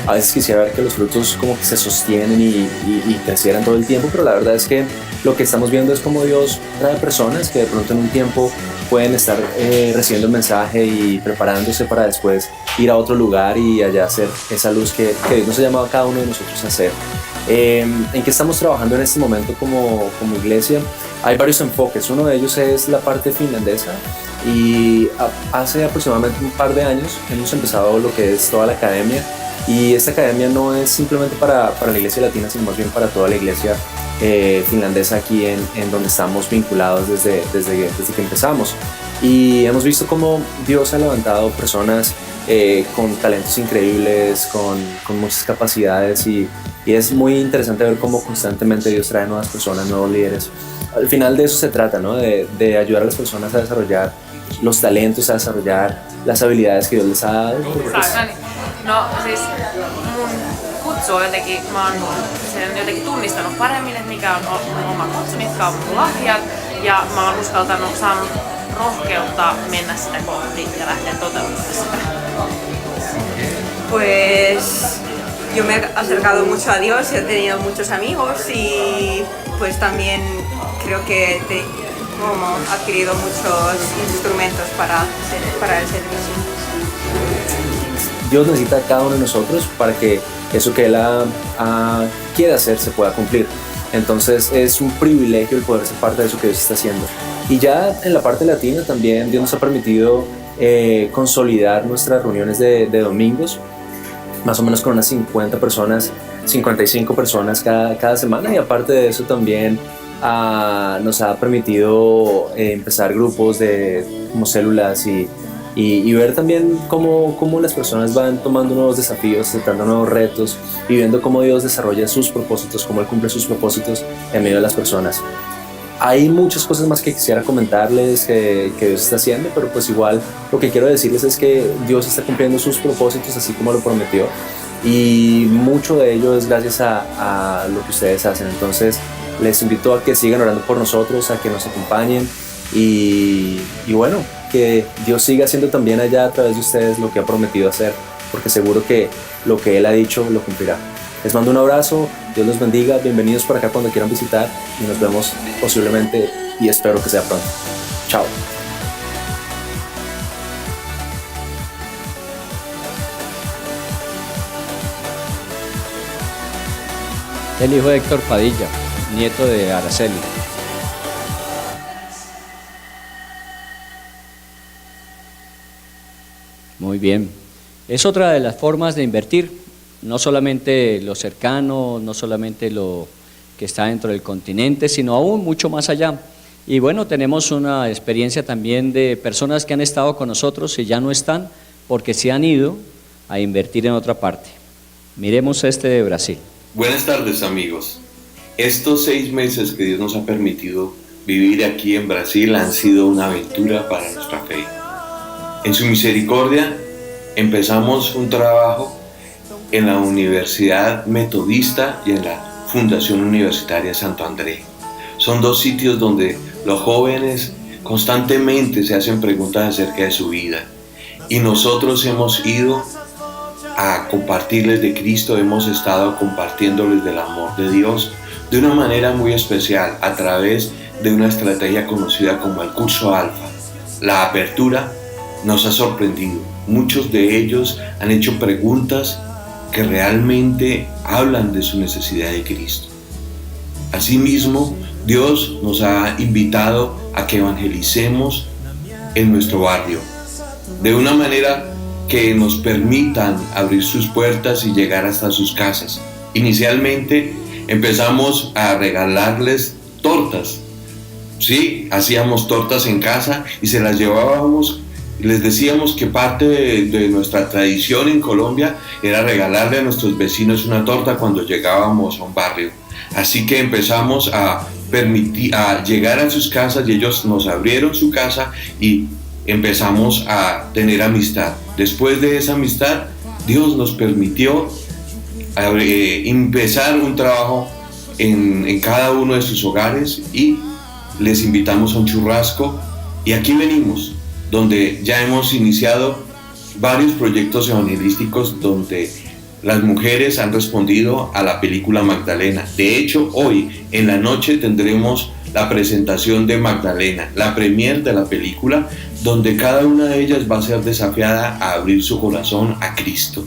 a veces quisiera ver que los frutos como que se sostienen y crecieran todo el tiempo, pero la verdad es que lo que estamos viendo es como Dios trae personas que de pronto en un tiempo pueden estar recibiendo el mensaje y preparándose para después ir a otro lugar y allá hacer esa luz que Dios nos ha llamado a cada uno de nosotros a hacer. ¿En qué estamos trabajando en este momento como iglesia? Hay varios enfoques. Uno de ellos es la parte finlandesa, y hace aproximadamente un par de años hemos empezado lo que es toda la academia, y esta academia no es simplemente para la iglesia latina, sino más bien para toda la iglesia finlandesa aquí en donde estamos vinculados desde que empezamos. Y hemos visto cómo Dios ha levantado personas con talentos increíbles, con muchas capacidades, y es muy interesante ver cómo constantemente Dios trae nuevas personas, nuevos líderes. Al final de eso se trata, ¿no? De ayudar a las personas a desarrollar los talentos, a desarrollar las habilidades que Dios les ha dado. No siis mun kutsu on jotenkin, mä oon sen jotenkin tunnistanut paremmin, että mikä on mun oma kutsu, mitkä on mun lahjat, ja mä oon saanut rohkeutta mennä sitä kohti ja lähteä toteuttamaan sitä. Pues yo me he acercado mucho a Dios y he tenido muchos amigos, y pues también creo que he adquirido muchos instrumentos para el servicio. Dios necesita a cada uno de nosotros para que eso que Él quiere hacer se pueda cumplir. Entonces es un privilegio el poder ser parte de eso que Dios está haciendo. Y ya en la parte latina también Dios nos ha permitido consolidar nuestras reuniones de domingos, más o menos con unas 50 personas, 55 personas cada semana, y aparte de eso también nos ha permitido empezar grupos como células y ver también cómo las personas van tomando nuevos desafíos, aceptando nuevos retos y viendo cómo Dios desarrolla sus propósitos, cómo Él cumple sus propósitos en medio de las personas. Hay muchas cosas más que quisiera comentarles que Dios está haciendo, pero pues igual lo que quiero decirles es que Dios está cumpliendo sus propósitos así como lo prometió, y mucho de ello es gracias a lo que ustedes hacen. Entonces les invito a que sigan orando por nosotros, a que nos acompañen y bueno, que Dios siga haciendo también allá a través de ustedes lo que ha prometido hacer, porque seguro que lo que Él ha dicho lo cumplirá. Les mando un abrazo, Dios los bendiga, bienvenidos por acá cuando quieran visitar, y nos vemos posiblemente, y espero que sea pronto. Chao. El hijo de Héctor Padilla, nieto de Araceli. Muy bien. Es otra de las formas de invertir, no solamente lo cercano, no solamente lo que está dentro del continente, sino aún mucho más allá. Y bueno, tenemos una experiencia también de personas que han estado con nosotros y ya no están porque se han ido a invertir en otra parte. Miremos este de Brasil. Buenas tardes, amigos. Estos 6 meses que Dios nos ha permitido vivir aquí en Brasil han sido una aventura para nuestra fe. En su misericordia empezamos un trabajo en la Universidad Metodista y en la Fundación Universitaria Santo André. Son 2 sitios donde los jóvenes constantemente se hacen preguntas acerca de su vida, y nosotros hemos ido a compartirles de Cristo, hemos estado compartiéndoles del amor de Dios de una manera muy especial a través de una estrategia conocida como el curso Alfa. La apertura nos ha sorprendido. Muchos de ellos han hecho preguntas que realmente hablan de su necesidad de Cristo. Asimismo, Dios nos ha invitado a que evangelicemos en nuestro barrio, de una manera que nos permitan abrir sus puertas y llegar hasta sus casas. Inicialmente empezamos a regalarles tortas. Sí, hacíamos tortas en casa y se las llevábamos. Les decíamos que parte de nuestra tradición en Colombia era regalarle a nuestros vecinos una torta cuando llegábamos a un barrio. Así que empezamos a llegar a sus casas y ellos nos abrieron su casa y empezamos a tener amistad. Después de esa amistad, Dios nos permitió empezar un trabajo en cada uno de sus hogares y les invitamos a un churrasco y aquí venimos, donde ya hemos iniciado varios proyectos evangelísticos donde las mujeres han respondido a la película Magdalena. De hecho, hoy en la noche tendremos la presentación de Magdalena, la premier de la película, donde cada una de ellas va a ser desafiada a abrir su corazón a Cristo.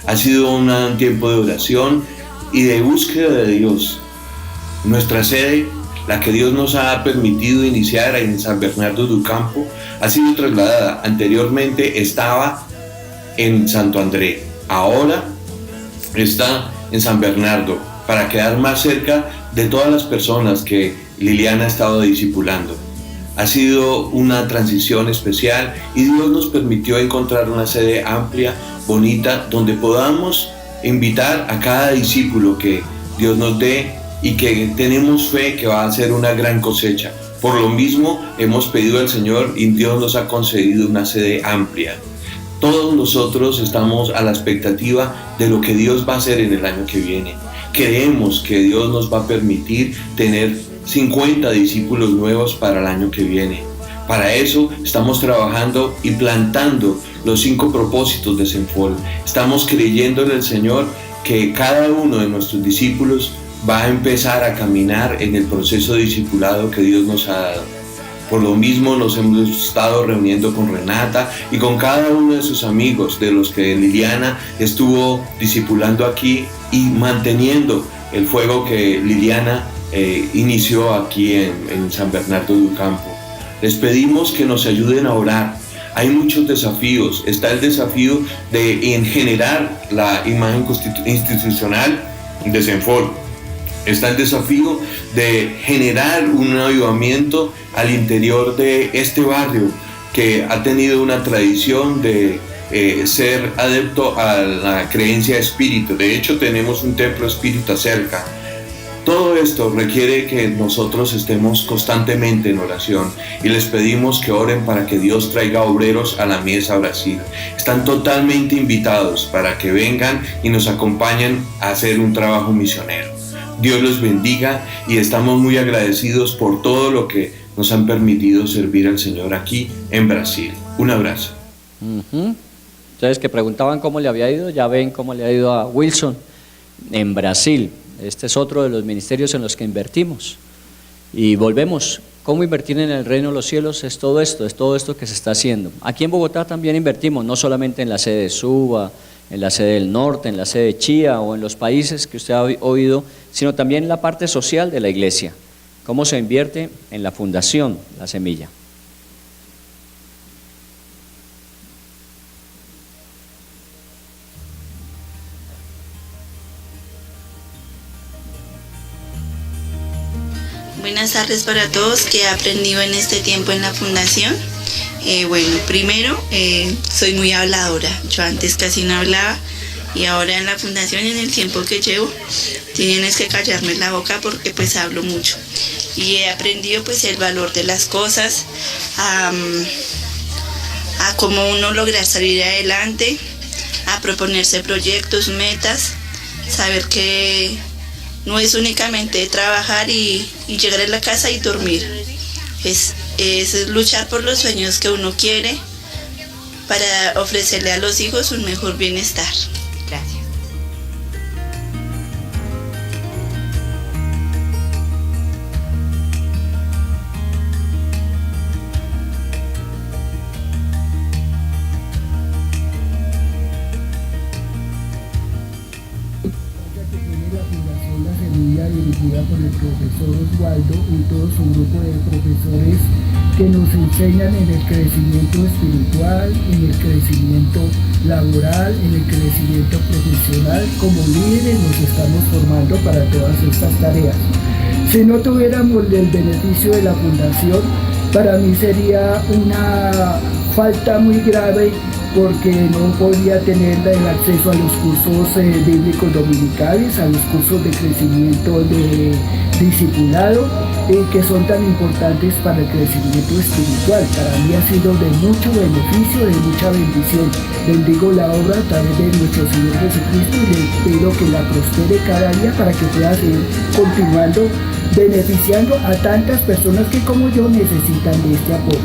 Ha sido un tiempo de oración y de búsqueda de Dios. Nuestra sede, la que Dios nos ha permitido iniciar en San Bernardo do Campo, ha sido trasladada. Anteriormente estaba en Santo André, ahora está en San Bernardo, para quedar más cerca de todas las personas que Liliana ha estado discipulando. Ha sido una transición especial y Dios nos permitió encontrar una sede amplia, bonita, donde podamos invitar a cada discípulo que Dios nos dé y que tenemos fe que va a ser una gran cosecha. Por lo mismo hemos pedido al Señor y Dios nos ha concedido una sede amplia. Todos nosotros estamos a la expectativa de lo que Dios va a hacer en el año que viene. Creemos que Dios nos va a permitir tener 50 discípulos nuevos para el año que viene. Para eso estamos trabajando y plantando los 5 propósitos de Senfol. Estamos creyendo en el Señor que cada uno de nuestros discípulos va a empezar a caminar en el proceso de discipulado que Dios nos ha dado. Por lo mismo nos hemos estado reuniendo con Renata y con cada uno de sus amigos, de los que Liliana estuvo discipulando aquí y manteniendo el fuego que Liliana inició aquí en San Bernardo do Campo. Les pedimos que nos ayuden a orar. Hay muchos desafíos. Está el desafío de generar la imagen institucional de Senfol. Está el desafío de generar un avivamiento al interior de este barrio que ha tenido una tradición de ser adepto a la creencia espírita. De hecho, tenemos un templo espírita cerca. Todo esto requiere que nosotros estemos constantemente en oración y les pedimos que oren para que Dios traiga obreros a la Mies Brasil. Están totalmente invitados para que vengan y nos acompañen a hacer un trabajo misionero. Dios los bendiga y estamos muy agradecidos por todo lo que nos han permitido servir al Señor aquí en Brasil. Un abrazo. Ustedes que preguntaban cómo le había ido, ya ven cómo le ha ido a Wilson en Brasil. Este es otro de los ministerios en los que invertimos. Y volvemos. ¿Cómo invertir en el reino de los cielos? Es todo esto que se está haciendo. Aquí en Bogotá también invertimos, no solamente en la sede de Suba, en la sede del norte, en la sede de Chía o en los países que usted ha oído, sino también en la parte social de la iglesia. ¿Cómo se invierte? En la fundación La Semilla. Buenas tardes para todos. ¿Qué he aprendido en este tiempo en la fundación? Bueno, primero, soy muy habladora. Yo antes casi no hablaba y ahora en la fundación, en el tiempo que llevo, tienes que callarme la boca porque pues hablo mucho. Y he aprendido pues el valor de las cosas, a cómo uno lograr salir adelante, a proponerse proyectos, metas, saber que no es únicamente trabajar y llegar a la casa y dormir. Es luchar por los sueños que uno quiere para ofrecerle a los hijos un mejor bienestar. Gracias. la Fundación La Semilla, dirigida por el profesor Oswaldo y todo su grupo de profesores que nos enseñan en el crecimiento espiritual, en el crecimiento laboral, en el crecimiento profesional. Como líderes nos estamos formando para todas estas tareas. Si no tuviéramos el beneficio de la Fundación, para mí sería una falta muy grave, porque no podía tener el acceso a los cursos bíblicos dominicales, a los cursos de crecimiento de discipulado, que son tan importantes para el crecimiento espiritual. Para mí ha sido de mucho beneficio, de mucha bendición. Bendigo la obra a través de nuestro Señor Jesucristo y le pido que la prospere cada día para que pueda seguir continuando beneficiando a tantas personas que como yo necesitan de este apoyo.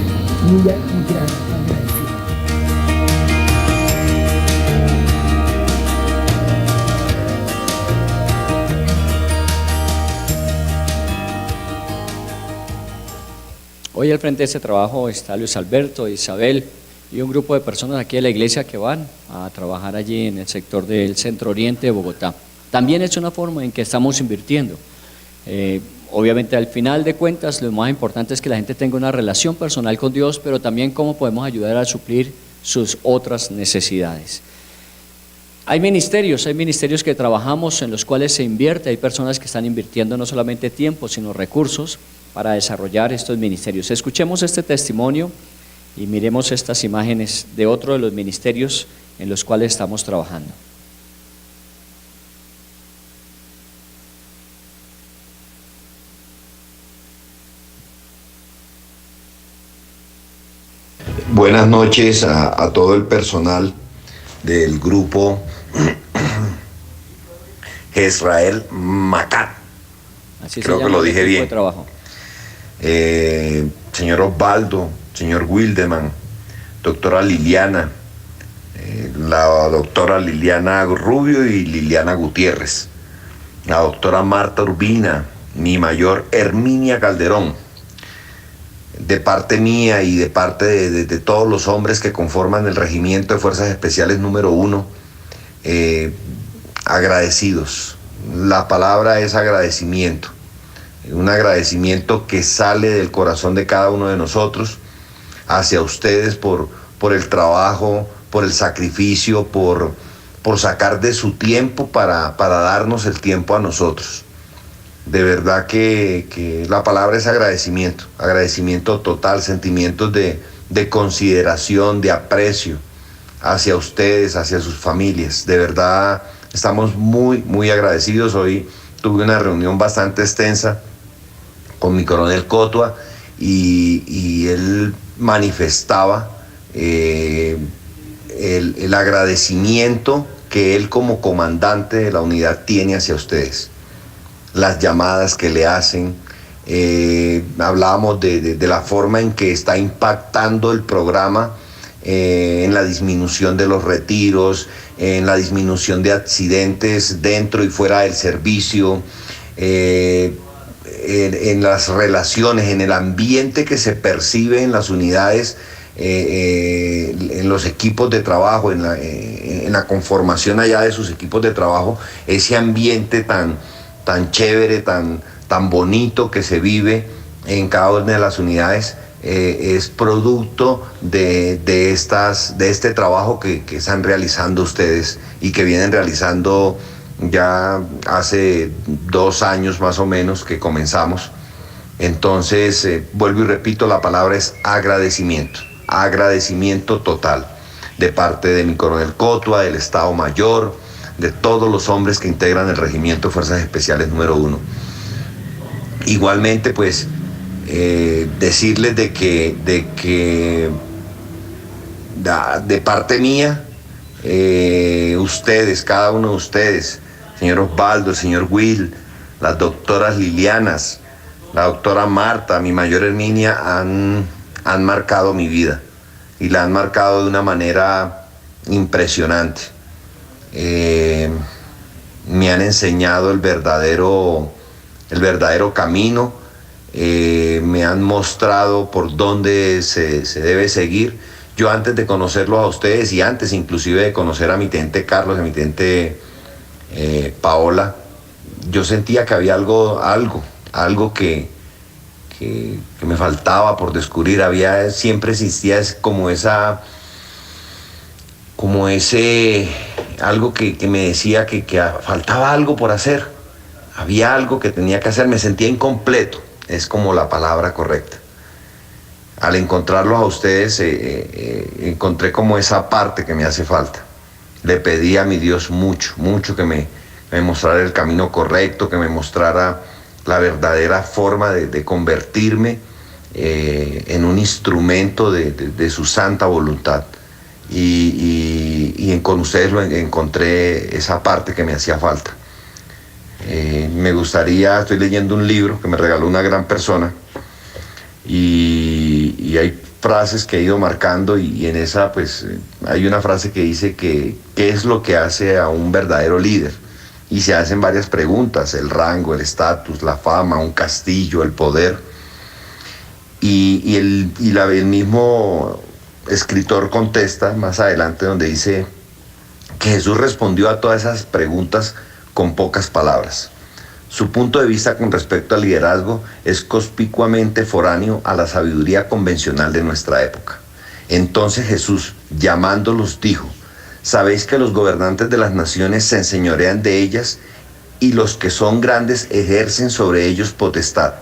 Muy gracias. Hoy al frente de este trabajo está Luis Alberto, Isabel y un grupo de personas aquí de la iglesia que van a trabajar allí en el sector del Centro Oriente de Bogotá. También es una forma en que estamos invirtiendo. Obviamente al final de cuentas lo más importante es que la gente tenga una relación personal con Dios, pero también cómo podemos ayudar a suplir sus otras necesidades. Hay ministerios que trabajamos en los cuales se invierte, hay personas que están invirtiendo no solamente tiempo sino recursos para desarrollar estos ministerios. Escuchemos este testimonio y miremos estas imágenes de otro de los ministerios en los cuales estamos trabajando. Buenas noches a todo el personal del grupo Israel Macat. Así creo que lo dije bien. Señor Osvaldo, señor Wildeman, doctora Liliana, la doctora Liliana Rubio y Liliana Gutiérrez, la doctora Marta Urbina, mi mayor Herminia Calderón, de parte mía y de parte de todos los hombres que conforman el Regimiento de Fuerzas Especiales número 1, agradecidos. La palabra es agradecimiento. Un agradecimiento que sale del corazón de cada uno de nosotros hacia ustedes por el trabajo, por el sacrificio, por sacar de su tiempo para darnos el tiempo a nosotros. De verdad que la palabra es agradecimiento, agradecimiento total, sentimientos de consideración, de aprecio hacia ustedes, hacia sus familias. De verdad estamos muy, muy agradecidos. Hoy tuve una reunión bastante extensa con mi coronel Cotua y él manifestaba el agradecimiento que él como comandante de la unidad tiene hacia ustedes. Las llamadas que le hacen, hablábamos de la forma en que está impactando el programa en la disminución de los retiros, en la disminución de accidentes dentro y fuera del servicio, en las relaciones, en el ambiente que se percibe en las unidades, en los equipos de trabajo, en la conformación allá de sus equipos de trabajo, ese ambiente tan chévere, tan bonito que se vive en cada una de las unidades, es producto de este trabajo que están realizando ustedes y que vienen realizando ya hace 2 años más o menos que comenzamos. Entonces, vuelvo y repito, la palabra es agradecimiento total de parte de mi coronel Cotua, del Estado Mayor, de todos los hombres que integran el Regimiento de Fuerzas Especiales número 1. Igualmente, pues, decirles de que de parte mía, ustedes, cada uno de ustedes, señor Osvaldo, el señor Will, las doctoras Lilianas, la doctora Marta, mi mayor Herminia, han marcado mi vida y la han marcado de una manera impresionante. Me han enseñado el verdadero camino, me han mostrado por dónde se debe seguir. Yo antes de conocerlos a ustedes y antes inclusive de conocer a mi teniente Carlos, a mi teniente Paola, yo sentía que había algo que me faltaba por descubrir. Siempre existía algo que me decía que faltaba algo por hacer. Había algo que tenía que hacer, me sentía incompleto, es como la palabra correcta. Al encontrarlos a ustedes, encontré como esa parte que me hace falta. Le pedí a mi Dios mucho que me mostrara el camino correcto, que me mostrara la verdadera forma de convertirme en un instrumento de su santa voluntad. Y con ustedes encontré esa parte que me hacía falta. Estoy leyendo un libro que me regaló una gran persona y hay frases que he ido marcando y en esa pues hay una frase que dice que ¿qué es lo que hace a un verdadero líder? Y se hacen varias preguntas: el rango, el estatus, la fama, un castillo, el poder. Y el mismo escritor contesta más adelante, donde dice que Jesús respondió a todas esas preguntas con pocas palabras. Su punto de vista con respecto al liderazgo es conspicuamente foráneo a la sabiduría convencional de nuestra época. Entonces Jesús, llamándolos, dijo: ¿sabéis que los gobernantes de las naciones se enseñorean de ellas y los que son grandes ejercen sobre ellos potestad?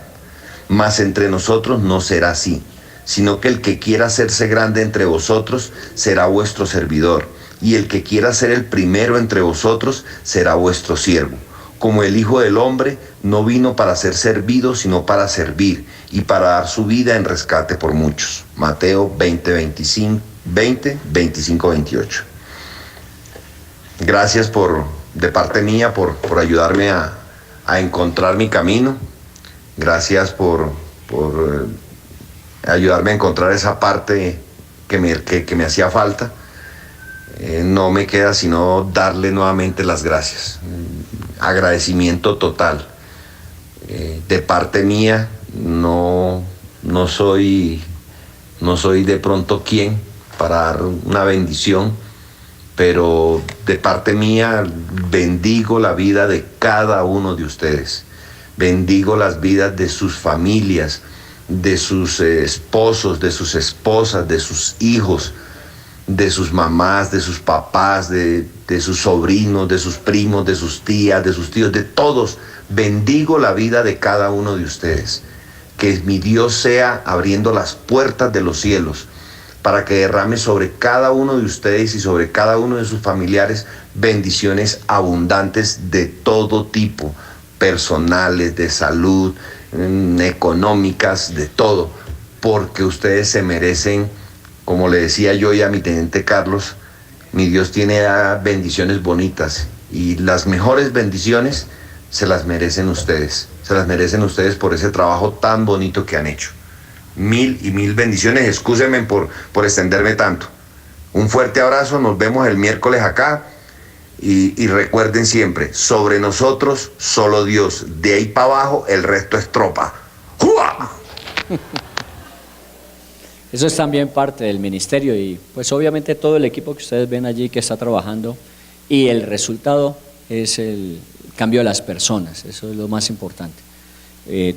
Mas entre nosotros no será así, sino que el que quiera hacerse grande entre vosotros será vuestro servidor, y el que quiera ser el primero entre vosotros será vuestro siervo. Como el Hijo del Hombre no vino para ser servido, sino para servir, y para dar su vida en rescate por muchos. Mateo 20, 25, 28. Gracias de parte mía por ayudarme a encontrar mi camino. Gracias por ayudarme a encontrar esa parte que me hacía falta. No me queda sino darle nuevamente las gracias. Agradecimiento total. De parte mía, no soy de pronto quien para dar una bendición, pero de parte mía bendigo la vida de cada uno de ustedes. Bendigo las vidas de sus familias, de sus esposos, de sus esposas, de sus hijos, de sus mamás, de sus papás, de sus sobrinos, de sus primos, de sus tías, de sus tíos, de todos. Bendigo la vida de cada uno de ustedes. Que mi Dios sea abriendo las puertas de los cielos para que derrame sobre cada uno de ustedes y sobre cada uno de sus familiares bendiciones abundantes de todo tipo, personales, de salud, económicas, de todo, porque ustedes se merecen. Como le decía yo y a mi teniente Carlos, mi Dios tiene bendiciones bonitas y las mejores bendiciones se las merecen ustedes. Se las merecen ustedes por ese trabajo tan bonito que han hecho. Mil y mil bendiciones. Excúsenme por extenderme tanto. Un fuerte abrazo, nos vemos el miércoles acá y recuerden siempre, sobre nosotros solo Dios. De ahí para abajo el resto es tropa. ¡Jua! Eso es también parte del ministerio y pues obviamente todo el equipo que ustedes ven allí que está trabajando y el resultado es el cambio de las personas, eso es lo más importante.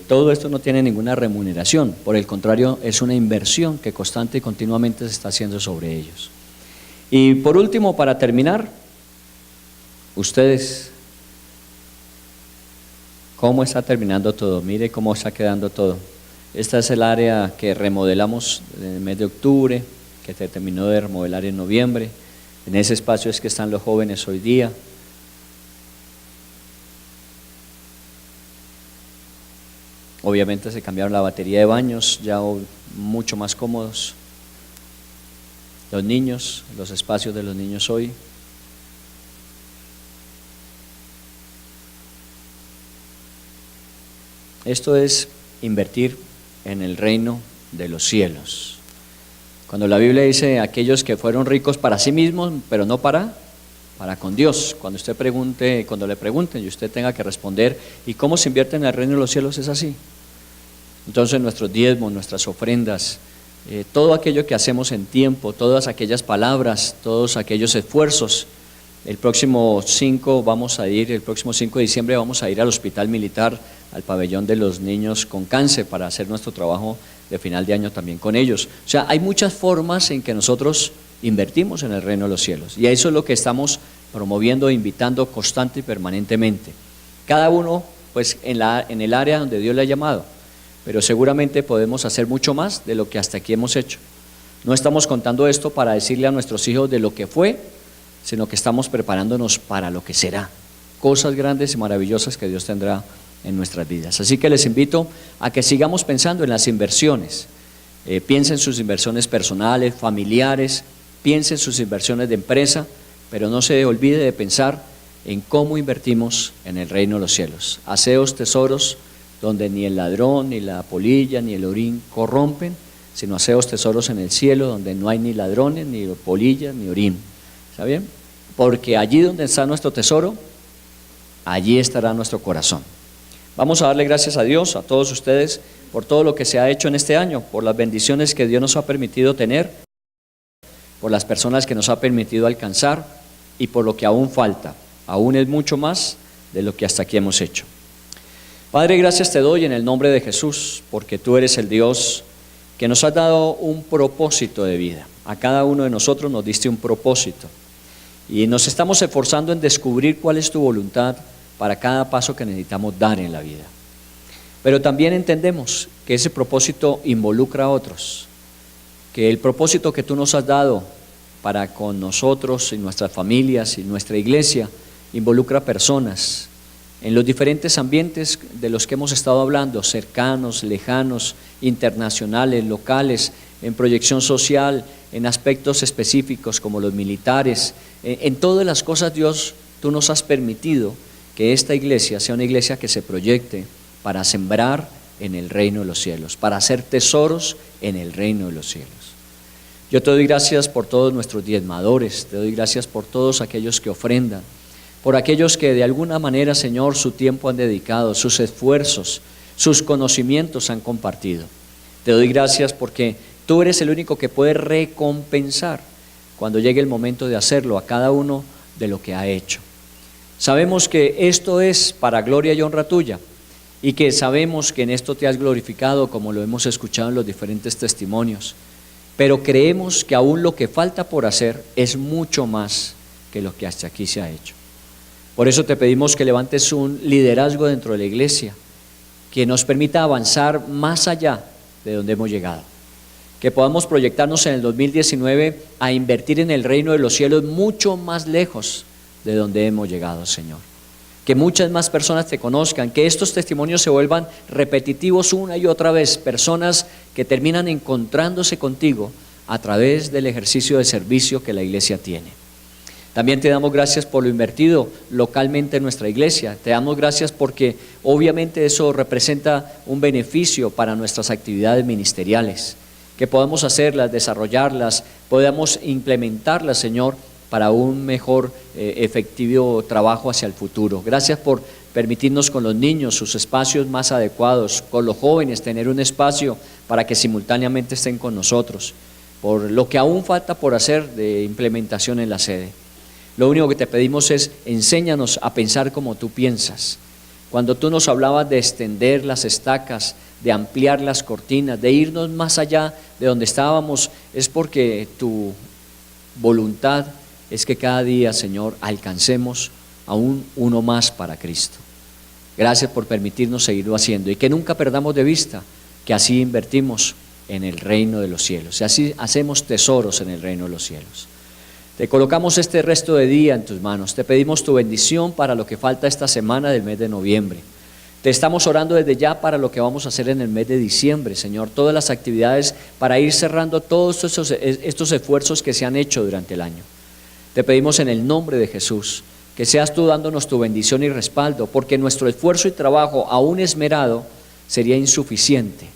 Todo esto no tiene ninguna remuneración, por el contrario es una inversión que constante y continuamente se está haciendo sobre ellos. Y por último, para terminar, ustedes, ¿cómo está terminando todo? Mire cómo está quedando todo. Esta es el área que remodelamos en el mes de octubre, que se terminó de remodelar en noviembre. En ese espacio es que están los jóvenes hoy día. Obviamente se cambiaron la batería de baños, ya mucho más cómodos. Los niños, los espacios de los niños hoy. Esto es invertir en el reino de los cielos. Cuando la Biblia dice aquellos que fueron ricos para sí mismos, pero no para con Dios. Cuando le pregunten y usted tenga que responder, ¿y cómo se invierte en el reino de los cielos? Es así. Entonces nuestros diezmos, nuestras ofrendas, todo aquello que hacemos en tiempo, todas aquellas palabras, todos aquellos esfuerzos, El próximo 5 de diciembre vamos a ir al Hospital Militar, al pabellón de los niños con cáncer, para hacer nuestro trabajo de final de año también con ellos. O sea, hay muchas formas en que nosotros invertimos en el reino de los cielos, y eso es lo que estamos promoviendo e invitando constante y permanentemente. Cada uno pues en el área donde Dios le ha llamado, pero seguramente podemos hacer mucho más de lo que hasta aquí hemos hecho. No estamos contando esto para decirle a nuestros hijos de lo que fue, sino que estamos preparándonos para lo que será, cosas grandes y maravillosas que Dios tendrá en nuestras vidas. Así que les invito a que sigamos pensando en las inversiones. Piensen en sus inversiones personales, familiares, piensen en sus inversiones de empresa, pero no se olvide de pensar en cómo invertimos en el reino de los cielos. Haceos tesoros donde ni el ladrón, ni la polilla, ni el orín corrompen, sino haceos tesoros en el cielo donde no hay ni ladrones, ni polillas, ni orín. ¿Está bien? Porque allí donde está nuestro tesoro, allí estará nuestro corazón. Vamos a darle gracias a Dios, a todos ustedes, por todo lo que se ha hecho en este año, por las bendiciones que Dios nos ha permitido tener, por las personas que nos ha permitido alcanzar y por lo que aún falta. Aún es mucho más de lo que hasta aquí hemos hecho. Padre, gracias te doy en el nombre de Jesús, porque tú eres el Dios que nos has dado un propósito de vida. A cada uno de nosotros nos diste un propósito. Y nos estamos esforzando en descubrir cuál es tu voluntad para cada paso que necesitamos dar en la vida. Pero también entendemos que ese propósito involucra a otros, que el propósito que tú nos has dado para con nosotros y nuestras familias y nuestra iglesia involucra personas en los diferentes ambientes de los que hemos estado hablando, cercanos, lejanos, internacionales, locales, en proyección social, en aspectos específicos como los militares. En todas las cosas, Dios, tú nos has permitido que esta iglesia sea una iglesia que se proyecte para sembrar en el reino de los cielos, para hacer tesoros en el reino de los cielos. Yo te doy gracias por todos nuestros diezmadores, te doy gracias por todos aquellos que ofrendan, por aquellos que de alguna manera, Señor, su tiempo han dedicado, sus esfuerzos, sus conocimientos han compartido. Te doy gracias porque tú eres el único que puede recompensar cuando llegue el momento de hacerlo a cada uno de lo que ha hecho. Sabemos que esto es para gloria y honra tuya y que sabemos que en esto te has glorificado como lo hemos escuchado en los diferentes testimonios, pero creemos que aún lo que falta por hacer es mucho más que lo que hasta aquí se ha hecho. Por eso te pedimos que levantes un liderazgo dentro de la iglesia que nos permita avanzar más allá de donde hemos llegado, que podamos proyectarnos en el 2019 a invertir en el reino de los cielos mucho más lejos de donde hemos llegado, Señor. Que muchas más personas te conozcan, que estos testimonios se vuelvan repetitivos una y otra vez, personas que terminan encontrándose contigo a través del ejercicio de servicio que la iglesia tiene. También te damos gracias por lo invertido localmente en nuestra iglesia. Te damos gracias porque obviamente eso representa un beneficio para nuestras actividades ministeriales, que podamos hacerlas, desarrollarlas, podamos implementarlas, Señor, para un mejor efectivo trabajo hacia el futuro. Gracias por permitirnos con los niños sus espacios más adecuados, con los jóvenes tener un espacio para que simultáneamente estén con nosotros, por lo que aún falta por hacer de implementación en la sede. Lo único que te pedimos es enséñanos a pensar como tú piensas. Cuando tú nos hablabas de extender las estacas, de ampliar las cortinas, de irnos más allá de donde estábamos, es porque tu voluntad es que cada día, Señor, alcancemos aún uno más para Cristo. Gracias por permitirnos seguirlo haciendo y que nunca perdamos de vista que así invertimos en el reino de los cielos, y así hacemos tesoros en el reino de los cielos. Te colocamos este resto de día en tus manos, te pedimos tu bendición para lo que falta esta semana del mes de noviembre. Te estamos orando desde ya para lo que vamos a hacer en el mes de diciembre, Señor, todas las actividades para ir cerrando todos estos esfuerzos que se han hecho durante el año. Te pedimos en el nombre de Jesús que seas tú dándonos tu bendición y respaldo, porque nuestro esfuerzo y trabajo aún esmerado sería insuficiente.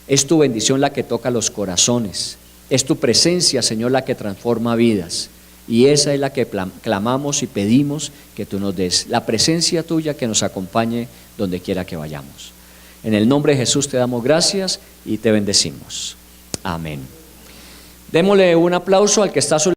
Es tu bendición la que toca los corazones, es tu presencia, Señor, la que transforma vidas. Y esa es la que clamamos y pedimos que tú nos des, la presencia tuya que nos acompañe donde quiera que vayamos. En el nombre de Jesús te damos gracias y te bendecimos. Amén. Démosle un aplauso al que está a su